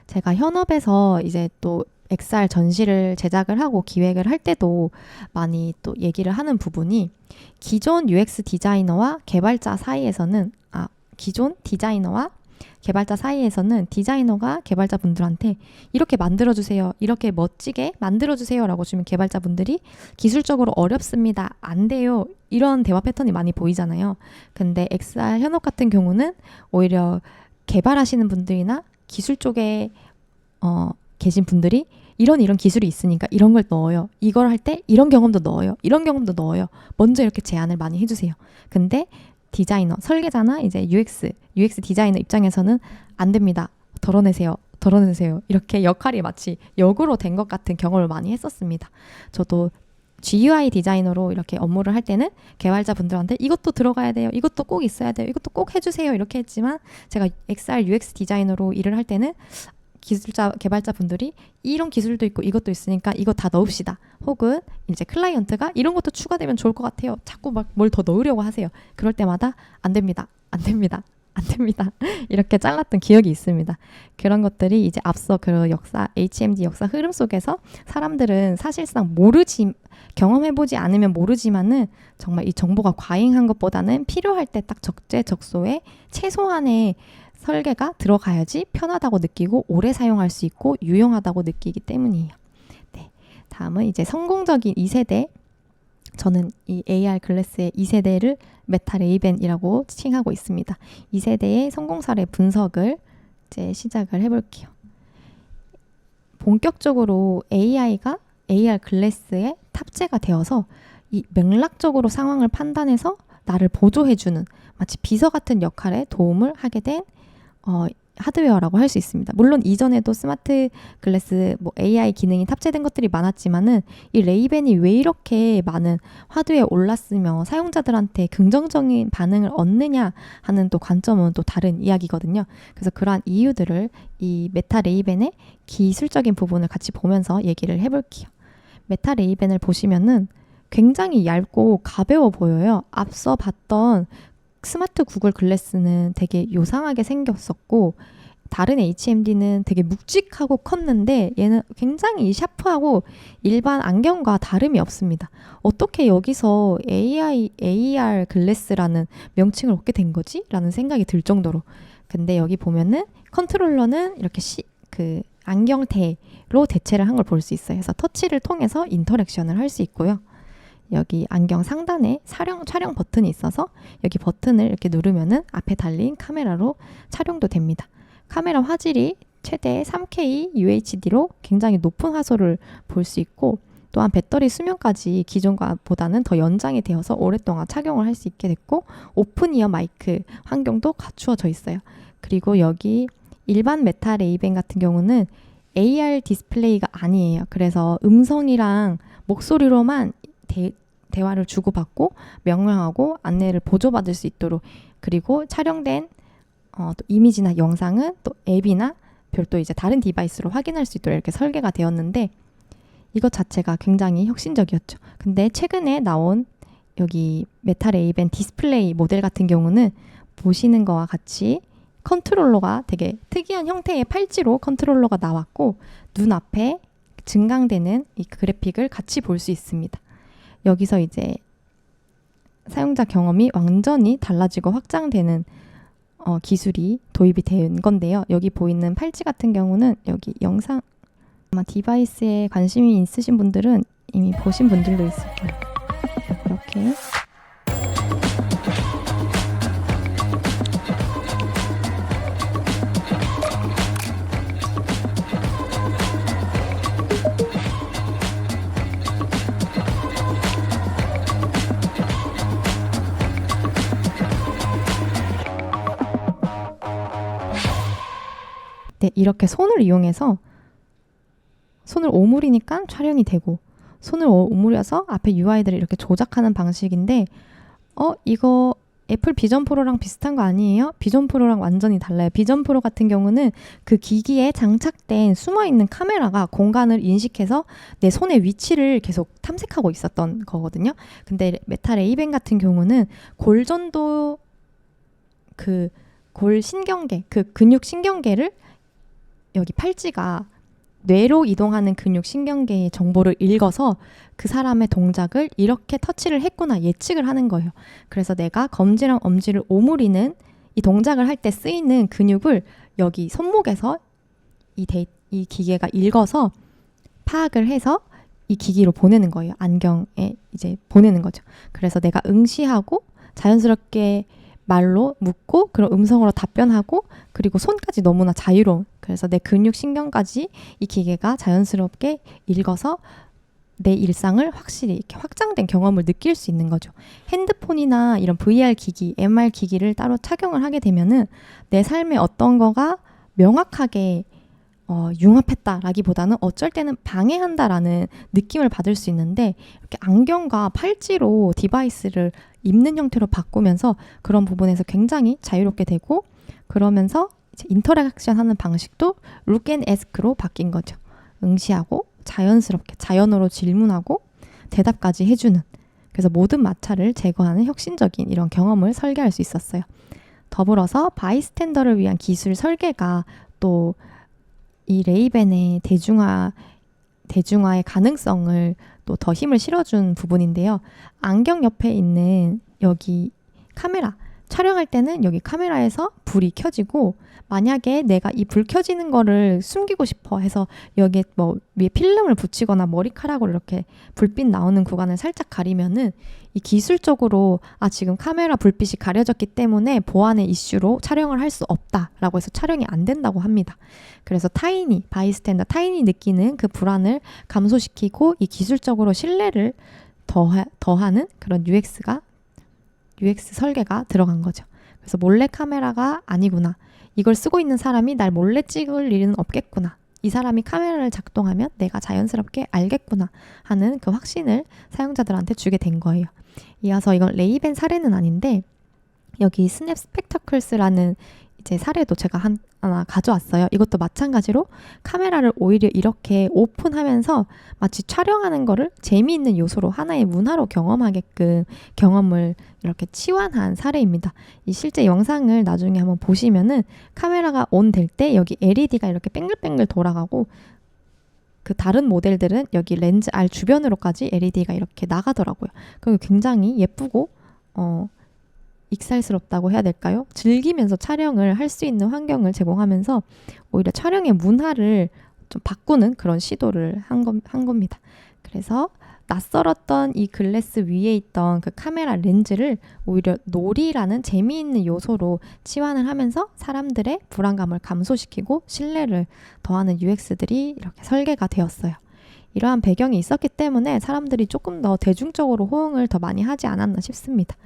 제가 현업에서 이제 또 XR 전시를 제작을 하고 기획을 할 때도 많이 또 얘기를 하는 부분이 기존 UX 디자이너와 개발자 사이에서는 디자이너가 개발자분들한테 이렇게 만들어주세요. 이렇게 멋지게 만들어주세요. 라고 주면 개발자분들이 기술적으로 어렵습니다. 안 돼요. 이런 대화 패턴이 많이 보이잖아요. 근데 XR 현업 같은 경우는 오히려 개발하시는 분들이나 기술 쪽에 계신 분들이 이런 기술이 있으니까 이런 걸 넣어요. 이걸 할 때 이런 경험도 넣어요. 이런 경험도 넣어요. 먼저 이렇게 제안을 많이 해주세요. 근데 설계자나 이제 UX 디자이너 입장에서는 안 됩니다. 덜어내세요. 이렇게 역할이 마치 역으로 된 것 같은 경험을 많이 했었습니다. 저도 GUI 디자이너로 이렇게 업무를 할 때는 개발자분들한테 이것도 들어가야 돼요. 이것도 꼭 있어야 돼요. 이것도 꼭 해주세요. 이렇게 했지만 제가 XR UX 디자이너로 일을 할 때는 개발자 분들이 이런 기술도 있고 이것도 있으니까 이거 다 넣읍시다. 혹은 이제 클라이언트가 이런 것도 추가되면 좋을 것 같아요. 자꾸 막 뭘 더 넣으려고 하세요. 그럴 때마다 안 됩니다. 이렇게 잘랐던 기억이 있습니다. 그런 것들이 이제 앞서 그 HMD 역사 흐름 속에서 사람들은 사실상 경험해보지 않으면 모르지만은 정말 이 정보가 과잉한 것보다는 필요할 때 딱 적재적소에 최소한의 설계가 들어가야지 편하다고 느끼고 오래 사용할 수 있고 유용하다고 느끼기 때문이에요. 네, 다음은 이제 성공적인 2세대, 저는 이 AR 글래스의 2세대를 메타 레이벤이라고 칭하고 있습니다. 2세대의 성공 사례 분석을 이제 시작을 해볼게요. 본격적으로 AI가 AR 글래스에 탑재가 되어서 이 맥락적으로 상황을 판단해서 나를 보조해주는 마치 비서 같은 역할에 도움을 하게 된 하드웨어라고 할 수 있습니다. 물론 이전에도 스마트 글래스 뭐 AI 기능이 탑재된 것들이 많았지만은 이 레이벤이 왜 이렇게 많은 화두에 올랐으며 사용자들한테 긍정적인 반응을 얻느냐 하는 또 관점은 또 다른 이야기거든요. 그래서 그러한 이유들을 이 메타 레이벤의 기술적인 부분을 같이 보면서 얘기를 해볼게요. 메타 레이벤을 보시면은 굉장히 얇고 가벼워 보여요. 앞서 봤던 스마트 구글 글래스는 되게 요상하게 생겼었고 다른 HMD는 되게 묵직하고 컸는데 얘는 굉장히 샤프하고 일반 안경과 다름이 없습니다. 어떻게 여기서 AR 글래스라는 명칭을 얻게 된 거지? 라는 생각이 들 정도로. 근데 여기 보면은 컨트롤러는 이렇게 그 안경테로 대체를 한 걸 볼 수 있어요. 그래서 터치를 통해서 인터랙션을 할 수 있고요. 여기 안경 상단에 촬영 버튼이 있어서 여기 버튼을 이렇게 누르면은 앞에 달린 카메라로 촬영도 됩니다. 카메라 화질이 최대 3K UHD로 굉장히 높은 화소를 볼 수 있고 또한 배터리 수명까지 기존과보다는 더 연장이 되어서 오랫동안 착용을 할 수 있게 됐고 오픈이어 마이크 환경도 갖추어져 있어요. 그리고 여기 일반 메타 레이벤 같은 경우는 AR 디스플레이가 아니에요. 그래서 음성이랑 목소리로만 대화를 주고받고 명령하고 안내를 보조받을 수 있도록 그리고 촬영된 또 이미지나 영상은 또 앱이나 별도 이제 다른 디바이스로 확인할 수 있도록 이렇게 설계가 되었는데 이것 자체가 굉장히 혁신적이었죠. 근데 최근에 나온 여기 메타 레이벤 디스플레이 모델 같은 경우는 보시는 거와 같이 컨트롤러가 되게 특이한 형태의 팔찌로 컨트롤러가 나왔고 눈앞에 증강되는 이 그래픽을 같이 볼 수 있습니다. 여기서 이제 사용자 경험이 완전히 달라지고 확장되는 기술이 도입이 된 건데요. 여기 보이는 팔찌 같은 경우는 여기 영상 아마 디바이스에 관심이 있으신 분들은 이미 보신 분들도 있을 거예요. 이렇게 네, 이렇게 손을 이용해서 손을 오므리니까 촬영이 되고 손을 오므려서 앞에 UI들을 이렇게 조작하는 방식인데 이거 애플 비전 프로랑 비슷한 거 아니에요? 비전 프로랑 완전히 달라요. 비전 프로 같은 경우는 그 기기에 장착된 숨어있는 카메라가 공간을 인식해서 내 손의 위치를 계속 탐색하고 있었던 거거든요. 근데 메타 레이벤 같은 경우는 골전도 그 골 신경계, 그 근육 신경계를 여기 팔찌가 뇌로 이동하는 근육 신경계의 정보를 읽어서 그 사람의 동작을 이렇게 터치를 했구나 예측을 하는 거예요. 그래서 내가 검지랑 엄지를 오므리는 이 동작을 할 때 쓰이는 근육을 여기 손목에서 이 기계가 읽어서 파악을 해서 이 기기로 보내는 거예요. 안경에 이제 보내는 거죠. 그래서 내가 응시하고 자연스럽게 말로 묻고 그런 음성으로 답변하고 그리고 손까지 너무나 자유로운 그래서 내 근육 신경까지 이 기계가 자연스럽게 읽어서 내 일상을 확실히 이렇게 확장된 경험을 느낄 수 있는 거죠. 핸드폰이나 이런 VR 기기, MR 기기를 따로 착용을 하게 되면은 내 삶의 어떤 거가 명확하게 융합했다라기보다는 어쩔 때는 방해한다라는 느낌을 받을 수 있는데 이렇게 안경과 팔찌로 디바이스를 입는 형태로 바꾸면서 그런 부분에서 굉장히 자유롭게 되고 그러면서 이제 인터랙션 하는 방식도 look and ask로 바뀐 거죠. 응시하고 자연스럽게 자연어로 질문하고 대답까지 해주는 그래서 모든 마찰을 제거하는 혁신적인 이런 경험을 설계할 수 있었어요. 더불어서 바이스탠더를 위한 기술 설계가 또 이 레이벤의 대중화의 가능성을 또 더 힘을 실어준 부분인데요. 안경 옆에 있는 여기 카메라 촬영할 때는 여기 카메라에서 불이 켜지고 만약에 내가 이 불 켜지는 거를 숨기고 싶어 해서 여기에 뭐 위에 필름을 붙이거나 머리카락으로 이렇게 불빛 나오는 구간을 살짝 가리면은 이 기술적으로 지금 카메라 불빛이 가려졌기 때문에 보안의 이슈로 촬영을 할 수 없다라고 해서 촬영이 안 된다고 합니다. 그래서 바이스탠더 타인이 느끼는 그 불안을 감소시키고 이 기술적으로 신뢰를 더하는 그런 UX 설계가 들어간 거죠. 그래서 몰래 카메라가 아니구나. 이걸 쓰고 있는 사람이 날 몰래 찍을 일은 없겠구나. 이 사람이 카메라를 작동하면 내가 자연스럽게 알겠구나 하는 그 확신을 사용자들한테 주게 된 거예요. 이어서 이건 레이벤 사례는 아닌데 여기 스냅 스펙터클스라는 이제 사례도 제가 하나 가져왔어요. 이것도 마찬가지로 카메라를 오히려 이렇게 오픈하면서 마치 촬영하는 거를 재미있는 요소로 하나의 문화로 경험하게끔 경험을 이렇게 치환한 사례입니다. 이 실제 영상을 나중에 한번 보시면은 카메라가 온 될 때 여기 LED가 이렇게 뱅글뱅글 돌아가고 그 다른 모델들은 여기 렌즈 알 주변으로까지 LED가 이렇게 나가더라고요. 그게 굉장히 예쁘고 익살스럽다고 해야 될까요? 즐기면서 촬영을 할 수 있는 환경을 제공하면서 오히려 촬영의 문화를 좀 바꾸는 그런 시도를 한 겁니다. 그래서 낯설었던 이 글래스 위에 있던 그 카메라 렌즈를 오히려 놀이라는 재미있는 요소로 치환을 하면서 사람들의 불안감을 감소시키고 신뢰를 더하는 UX들이 이렇게 설계가 되었어요. 이러한 배경이 있었기 때문에 사람들이 조금 더 대중적으로 호응을 더 많이 하지 않았나 싶습니다.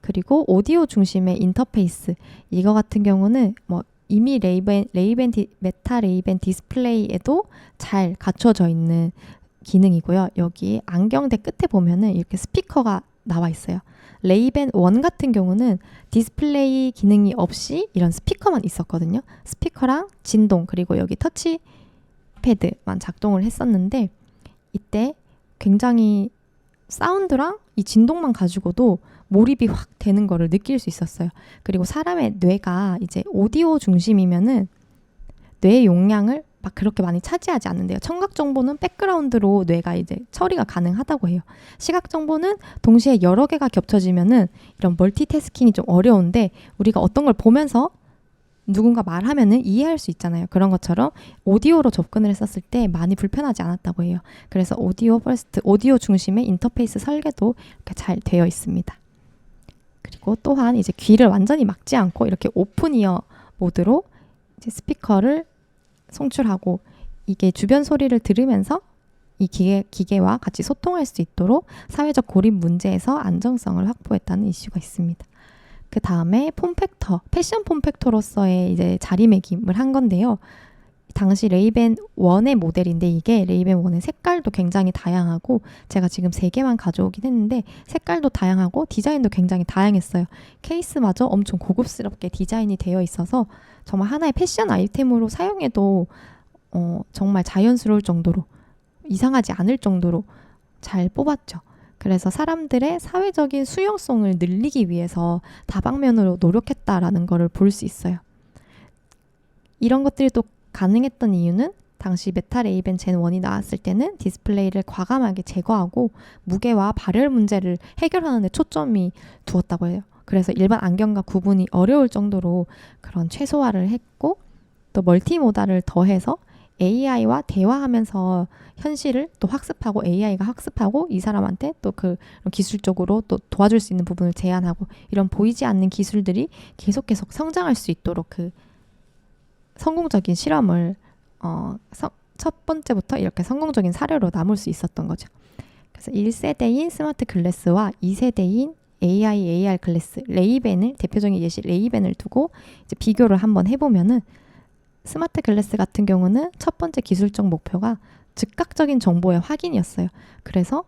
그리고 오디오 중심의 인터페이스, 이거 같은 경우는 뭐 이미 메타 레이벤 디스플레이에도 잘 갖춰져 있는 기능이고요. 여기 안경대 끝에 보면은 이렇게 스피커가 나와 있어요. 레이벤 1 같은 경우는 디스플레이 기능이 없이 이런 스피커만 있었거든요. 스피커랑 진동 그리고 여기 터치패드만 작동을 했었는데 이때 굉장히 사운드랑 이 진동만 가지고도 몰입이 확 되는 거를 느낄 수 있었어요. 그리고 사람의 뇌가 이제 오디오 중심이면은 뇌 용량을 막 그렇게 많이 차지하지 않는데요. 청각 정보는 백그라운드로 뇌가 이제 처리가 가능하다고 해요. 시각 정보는 동시에 여러 개가 겹쳐지면은 이런 멀티태스킹이 좀 어려운데 우리가 어떤 걸 보면서 누군가 말하면은 이해할 수 있잖아요. 그런 것처럼 오디오로 접근을 했었을 때 많이 불편하지 않았다고 해요. 그래서 오디오 퍼스트, 오디오 중심의 인터페이스 설계도 이렇게 잘 되어 있습니다. 그리고 또한 이제 귀를 완전히 막지 않고 이렇게 오픈 이어 모드로 이제 스피커를 송출하고 이게 주변 소리를 들으면서 이 기계와 같이 소통할 수 있도록 사회적 고립 문제에서 안정성을 확보했다는 이슈가 있습니다. 그 다음에 폼팩터, 패션 폼팩터로서의 이제 자리매김을 한 건데요. 당시 레이벤 1의 모델인데 이게 레이벤 1의 색깔도 굉장히 다양하고 제가 지금 3개만 가져오긴 했는데 색깔도 다양하고 디자인도 굉장히 다양했어요. 케이스마저 엄청 고급스럽게 디자인이 되어 있어서 정말 하나의 패션 아이템으로 사용해도 정말 자연스러울 정도로 이상하지 않을 정도로 잘 뽑았죠. 그래서 사람들의 사회적인 수용성을 늘리기 위해서 다방면으로 노력했다라는 것을 볼 수 있어요. 이런 것들이 또 가능했던 이유는 당시 메타 레이벤 젠 1이 나왔을 때는 디스플레이를 과감하게 제거하고 무게와 발열 문제를 해결하는 데 초점이 두었다고 해요. 그래서 일반 안경과 구분이 어려울 정도로 그런 최소화를 했고 또 멀티모달을 더해서 AI와 대화하면서 현실을 또 학습하고 AI가 학습하고 이 사람한테 또 그 기술적으로 또 도와줄 수 있는 부분을 제안하고 이런 보이지 않는 기술들이 계속 성장할 수 있도록 그 성공적인 실험을 첫 번째부터 이렇게 성공적인 사례로 남을 수 있었던 거죠. 그래서 1세대인 스마트 글래스와 2세대인 AI, AR 글래스, 레이벤을 대표적인 예시 레이벤을 두고 이제 비교를 한번 해보면은 스마트 글래스 같은 경우는 첫 번째 기술적 목표가 즉각적인 정보의 확인이었어요. 그래서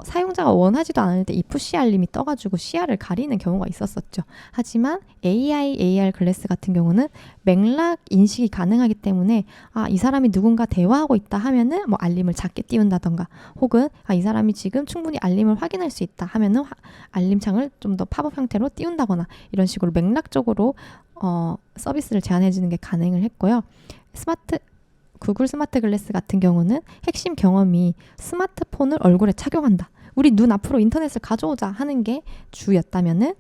사용자가 원하지도 않을 때 이 푸시 알림이 떠가지고 시야를 가리는 경우가 있었었죠. 하지만 AI, AR 글래스 같은 경우는 맥락 인식이 가능하기 때문에 이 사람이 누군가 대화하고 있다 하면은 뭐 알림을 작게 띄운다던가 혹은 이 사람이 지금 충분히 알림을 확인할 수 있다 하면은 알림창을 좀 더 팝업 형태로 띄운다거나 이런 식으로 맥락적으로 서비스를 제안해주는 게 가능을 했고요. 구글 스마트 글래스 같은 경우는 핵심 경험이 스마트폰을 얼굴에 착용한다. 우리 눈 앞으로 인터넷을 가져오자 하는 게 주였다면은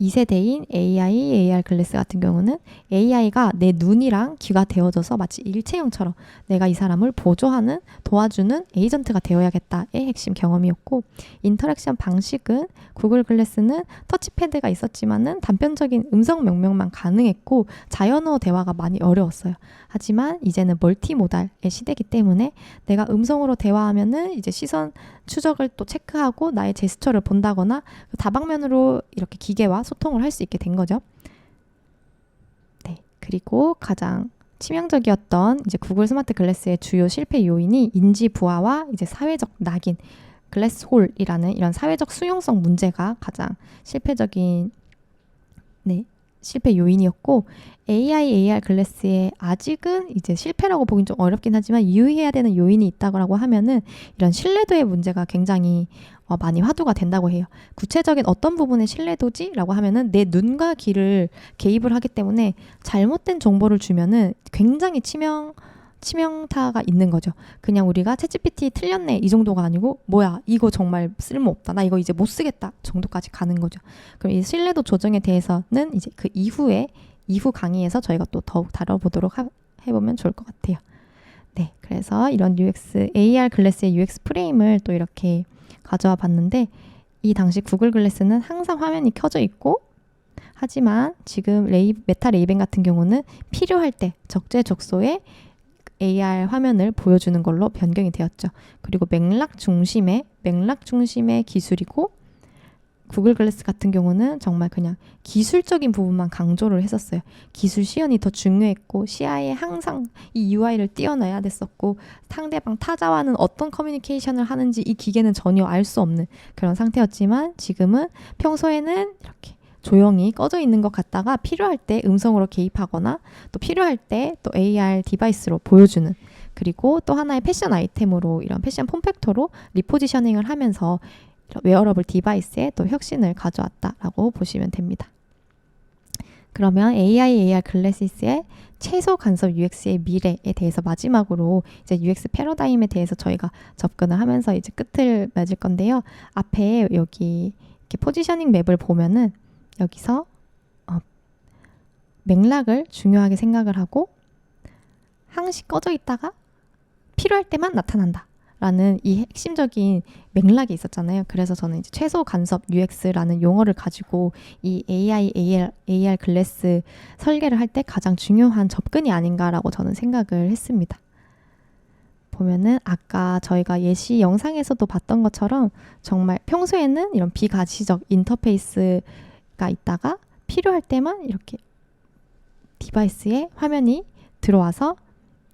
2세대인 AI, AR 글래스 같은 경우는 AI가 내 눈이랑 귀가 되어져서 마치 일체형처럼 내가 이 사람을 보조하는, 도와주는 에이전트가 되어야겠다의 핵심 경험이었고 인터랙션 방식은 구글 글래스는 터치패드가 있었지만은 단편적인 음성 명령만 가능했고 자연어 대화가 많이 어려웠어요. 하지만 이제는 멀티모달의 시대이기 때문에 내가 음성으로 대화하면은 이제 시선 추적을 또 체크하고 나의 제스처를 본다거나 다방면으로 이렇게 기계와 소통을 할 수 있게 된 거죠. 네, 그리고 가장 치명적이었던 이제 구글 스마트 글래스의 주요 실패 요인이 인지 부하와 이제 사회적 낙인, 글래스홀이라는 이런 사회적 수용성 문제가 가장 실패적인 실패 요인이었고, AI, AR 글래스에 아직은 이제 실패라고 보긴 좀 어렵긴 하지만 유의해야 되는 요인이 있다고 하면은 이런 신뢰도의 문제가 굉장히 많이 화두가 된다고 해요. 구체적인 어떤 부분의 신뢰도지? 라고 하면은 내 눈과 귀를 개입을 하기 때문에 잘못된 정보를 주면은 굉장히 치명타가 있는 거죠. 그냥 우리가 챗GPT 틀렸네 이 정도가 아니고 뭐야 이거 정말 쓸모없다 나 이거 이제 못 쓰겠다 정도까지 가는 거죠. 그럼 이 신뢰도 조정에 대해서는 이제 그 이후 강의에서 저희가 또 더욱 다뤄보도록 해보면 좋을 것 같아요. 네, 그래서 이런 UX, AR 글래스의 UX 프레임을 또 이렇게 가져와 봤는데, 이 당시 구글 글래스는 항상 화면이 켜져 있고, 하지만 지금 메타 레이벤 같은 경우는 필요할 때 적재적소에 AR 화면을 보여주는 걸로 변경이 되었죠. 그리고 맥락 중심의 기술이고, 구글 글래스 같은 경우는 정말 그냥 기술적인 부분만 강조를 했었어요. 기술 시연이 더 중요했고, 시야에 항상 이 UI를 띄워놔야 됐었고, 상대방 타자와는 어떤 커뮤니케이션을 하는지 이 기계는 전혀 알 수 없는 그런 상태였지만, 지금은 평소에는 이렇게 조용히 꺼져 있는 것 같다가 필요할 때 음성으로 개입하거나 또 필요할 때 또 AR 디바이스로 보여주는, 그리고 또 하나의 패션 아이템으로 이런 패션 폼팩터로 리포지셔닝을 하면서 웨어러블 디바이스에 또 혁신을 가져왔다라고 보시면 됩니다. 그러면 AI, AR 글래시스의 최소 간섭 UX의 미래에 대해서 마지막으로 이제 UX 패러다임에 대해서 저희가 접근을 하면서 이제 끝을 맺을 건데요. 앞에 여기 이렇게 포지셔닝 맵을 보면은 여기서 맥락을 중요하게 생각을 하고 항시 꺼져 있다가 필요할 때만 나타난다 라는 이 핵심적인 맥락이 있었잖아요. 그래서 저는 이제 최소 간섭 UX라는 용어를 가지고 이 AI, AR 글래스 설계를 할 때 가장 중요한 접근이 아닌가라고 저는 생각을 했습니다. 보면은 아까 저희가 예시 영상에서도 봤던 것처럼 정말 평소에는 이런 비가시적 인터페이스가 있다가 필요할 때만 이렇게 디바이스에 화면이 들어와서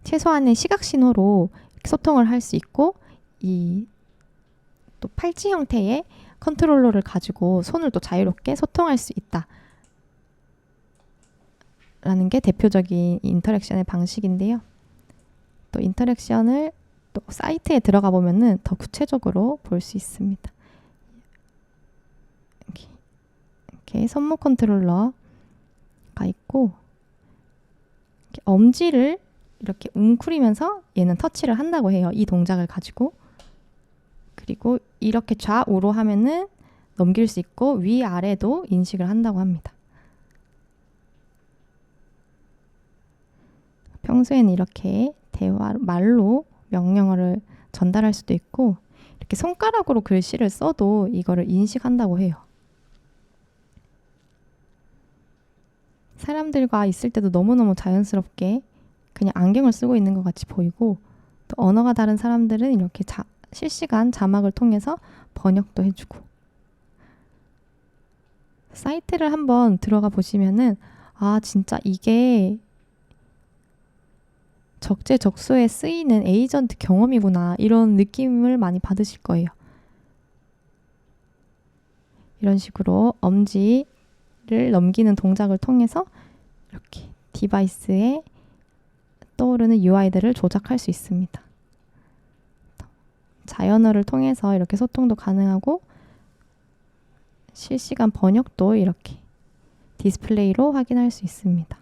최소한의 시각 신호로 소통을 할 수 있고, 이 또 팔찌 형태의 컨트롤러를 가지고 손을 또 자유롭게 소통할 수 있다 라는 게 대표적인 인터랙션의 방식인데요. 또 인터랙션을 또 사이트에 들어가 보면은 더 구체적으로 볼 수 있습니다. 이렇게 손목 컨트롤러가 있고, 이렇게 엄지를 이렇게 웅크리면서 얘는 터치를 한다고 해요. 이 동작을 가지고. 그리고 이렇게 좌우로 하면은 넘길 수 있고 위아래도 인식을 한다고 합니다. 평소에는 이렇게 말로 명령어를 전달할 수도 있고, 이렇게 손가락으로 글씨를 써도 이거를 인식한다고 해요. 사람들과 있을 때도 너무너무 자연스럽게 그냥 안경을 쓰고 있는 것 같이 보이고, 또 언어가 다른 사람들은 이렇게 실시간 자막을 통해서 번역도 해주고, 사이트를 한번 들어가 보시면은 진짜 이게 적재적소에 쓰이는 에이전트 경험이구나 이런 느낌을 많이 받으실 거예요. 이런 식으로 엄지를 넘기는 동작을 통해서 이렇게 디바이스에 떠오르는 UI들을 조작할 수 있습니다. 자연어를 통해서 이렇게 소통도 가능하고 실시간 번역도 이렇게 디스플레이로 확인할 수 있습니다.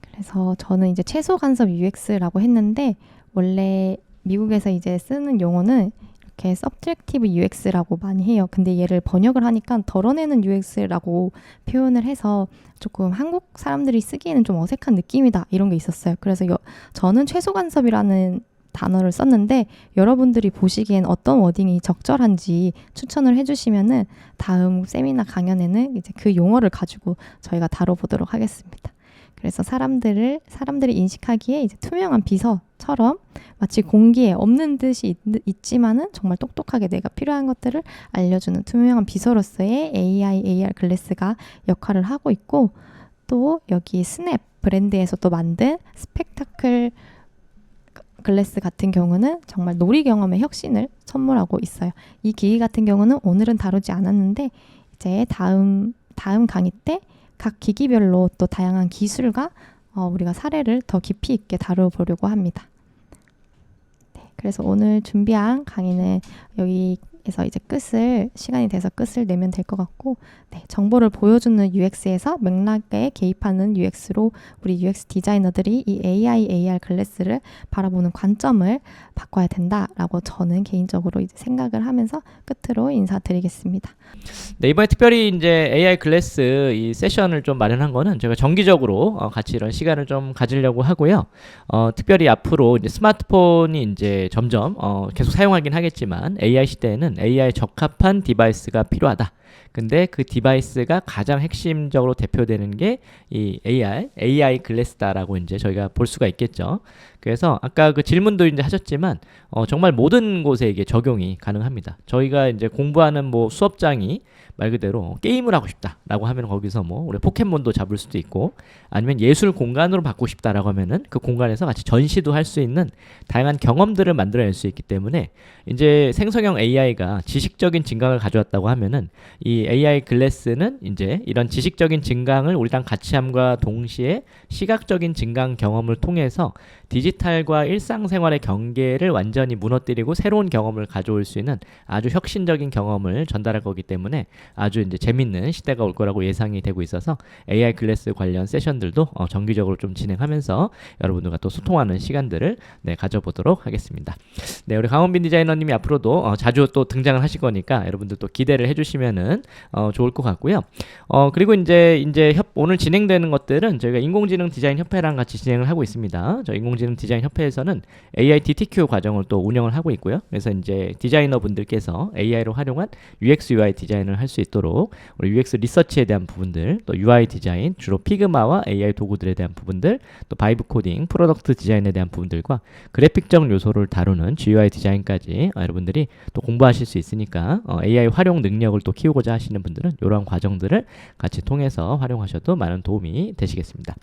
그래서 저는 이제 최소 간섭 UX라고 했는데, 원래 미국에서 이제 쓰는 용어는 이렇게 서브젝티브 UX라고 많이 해요. 근데 얘를 번역을 하니까 덜어내는 UX라고 표현을 해서 조금 한국 사람들이 쓰기에는 좀 어색한 느낌이다 이런 게 있었어요. 그래서 저는 최소 간섭이라는 단어를 썼는데, 여러분들이 보시기엔 어떤 워딩이 적절한지 추천을 해주시면은 다음 세미나 강연에는 이제 그 용어를 가지고 저희가 다뤄보도록 하겠습니다. 그래서 사람들이 인식하기에 이제 투명한 비서처럼 마치 공기에 없는 듯이 있지만은 정말 똑똑하게 내가 필요한 것들을 알려주는 투명한 비서로서의 AI, AR 글래스가 역할을 하고 있고, 또 여기 스냅 브랜드에서 또 만든 스펙타클 글래스 같은 경우는 정말 놀이 경험의 혁신을 선물하고 있어요. 이 기기 같은 경우는 오늘은 다루지 않았는데 이제 다음 강의 때 각 기기별로 또 다양한 기술과 우리가 사례를 더 깊이 있게 다뤄보려고 합니다. 네, 그래서 오늘 준비한 강의는 여기에서 이제 시간이 돼서 끝을 내면 될 것 같고, 네, 정보를 보여주는 UX에서 맥락에 개입하는 UX로 우리 UX 디자이너들이 이 AI, AR 글래스를 바라보는 관점을 바꿔야 된다라고 저는 개인적으로 이제 생각을 하면서 끝으로 인사드리겠습니다. 네, 이번에 특별히 이제 AI 글래스 이 세션을 좀 마련한 거는 제가 정기적으로 같이 이런 시간을 좀 가지려고 하고요. 특별히 앞으로 이제 스마트폰이 이제 점점 계속 사용하긴 하겠지만 AI 시대에는 AI에 적합한 디바이스가 필요하다. 근데 그 디바이스가 가장 핵심적으로 대표되는 게 이 AI 글래스다라고 이제 저희가 볼 수가 있겠죠. 그래서 아까 그 질문도 이제 하셨지만 정말 모든 곳에 이게 적용이 가능합니다. 저희가 이제 공부하는 뭐 수업장이 말 그대로 게임을 하고 싶다라고 하면 거기서 뭐 우리 포켓몬도 잡을 수도 있고, 아니면 예술 공간으로 바꾸고 싶다라고 하면은 그 공간에서 같이 전시도 할 수 있는 다양한 경험들을 만들어낼 수 있기 때문에, 이제 생성형 AI가 지식적인 증강을 가져왔다고 하면은 이 AI 글래스는 이제 이런 지식적인 증강을 우리랑 같이 함과 동시에 시각적인 증강 경험을 통해서 디지털과 일상생활의 경계를 완전히 무너뜨리고 새로운 경험을 가져올 수 있는 아주 혁신적인 경험을 전달할 거기 때문에 아주 이제 재밌는 시대가 올 거라고 예상이 되고 있어서 AI 글래스 관련 세션들도 정기적으로 좀 진행하면서 여러분들과 또 소통하는 시간들을 가져보도록 하겠습니다. 네, 우리 강원빈 디자이너님이 앞으로도 자주 또 등장을 하실 거니까 여러분들 또 기대를 해주시면은 좋을 것 같고요. 그리고 이제 오늘 진행되는 것들은 저희가 인공지능 디자인 협회랑 같이 진행을 하고 있습니다. 저 인공지능 디자인 협회에서는 AI DTQ 과정을 또 운영을 하고 있고요. 그래서 이제 디자이너 분들께서 AI로 활용한 UX, UI 디자인을 할 수 있도록 우리 UX 리서치에 대한 부분들, 또 UI 디자인, 주로 피그마와 AI 도구들에 대한 부분들, 또 바이브 코딩, 프로덕트 디자인에 대한 부분들과 그래픽적 요소를 다루는 GUI 디자인까지 여러분들이 또 공부하실 수 있으니까 AI 활용 능력을 또 키우고자 하시는 분들은 이러한 과정들을 같이 통해서 활용하셔도 많은 도움이 되시겠습니다.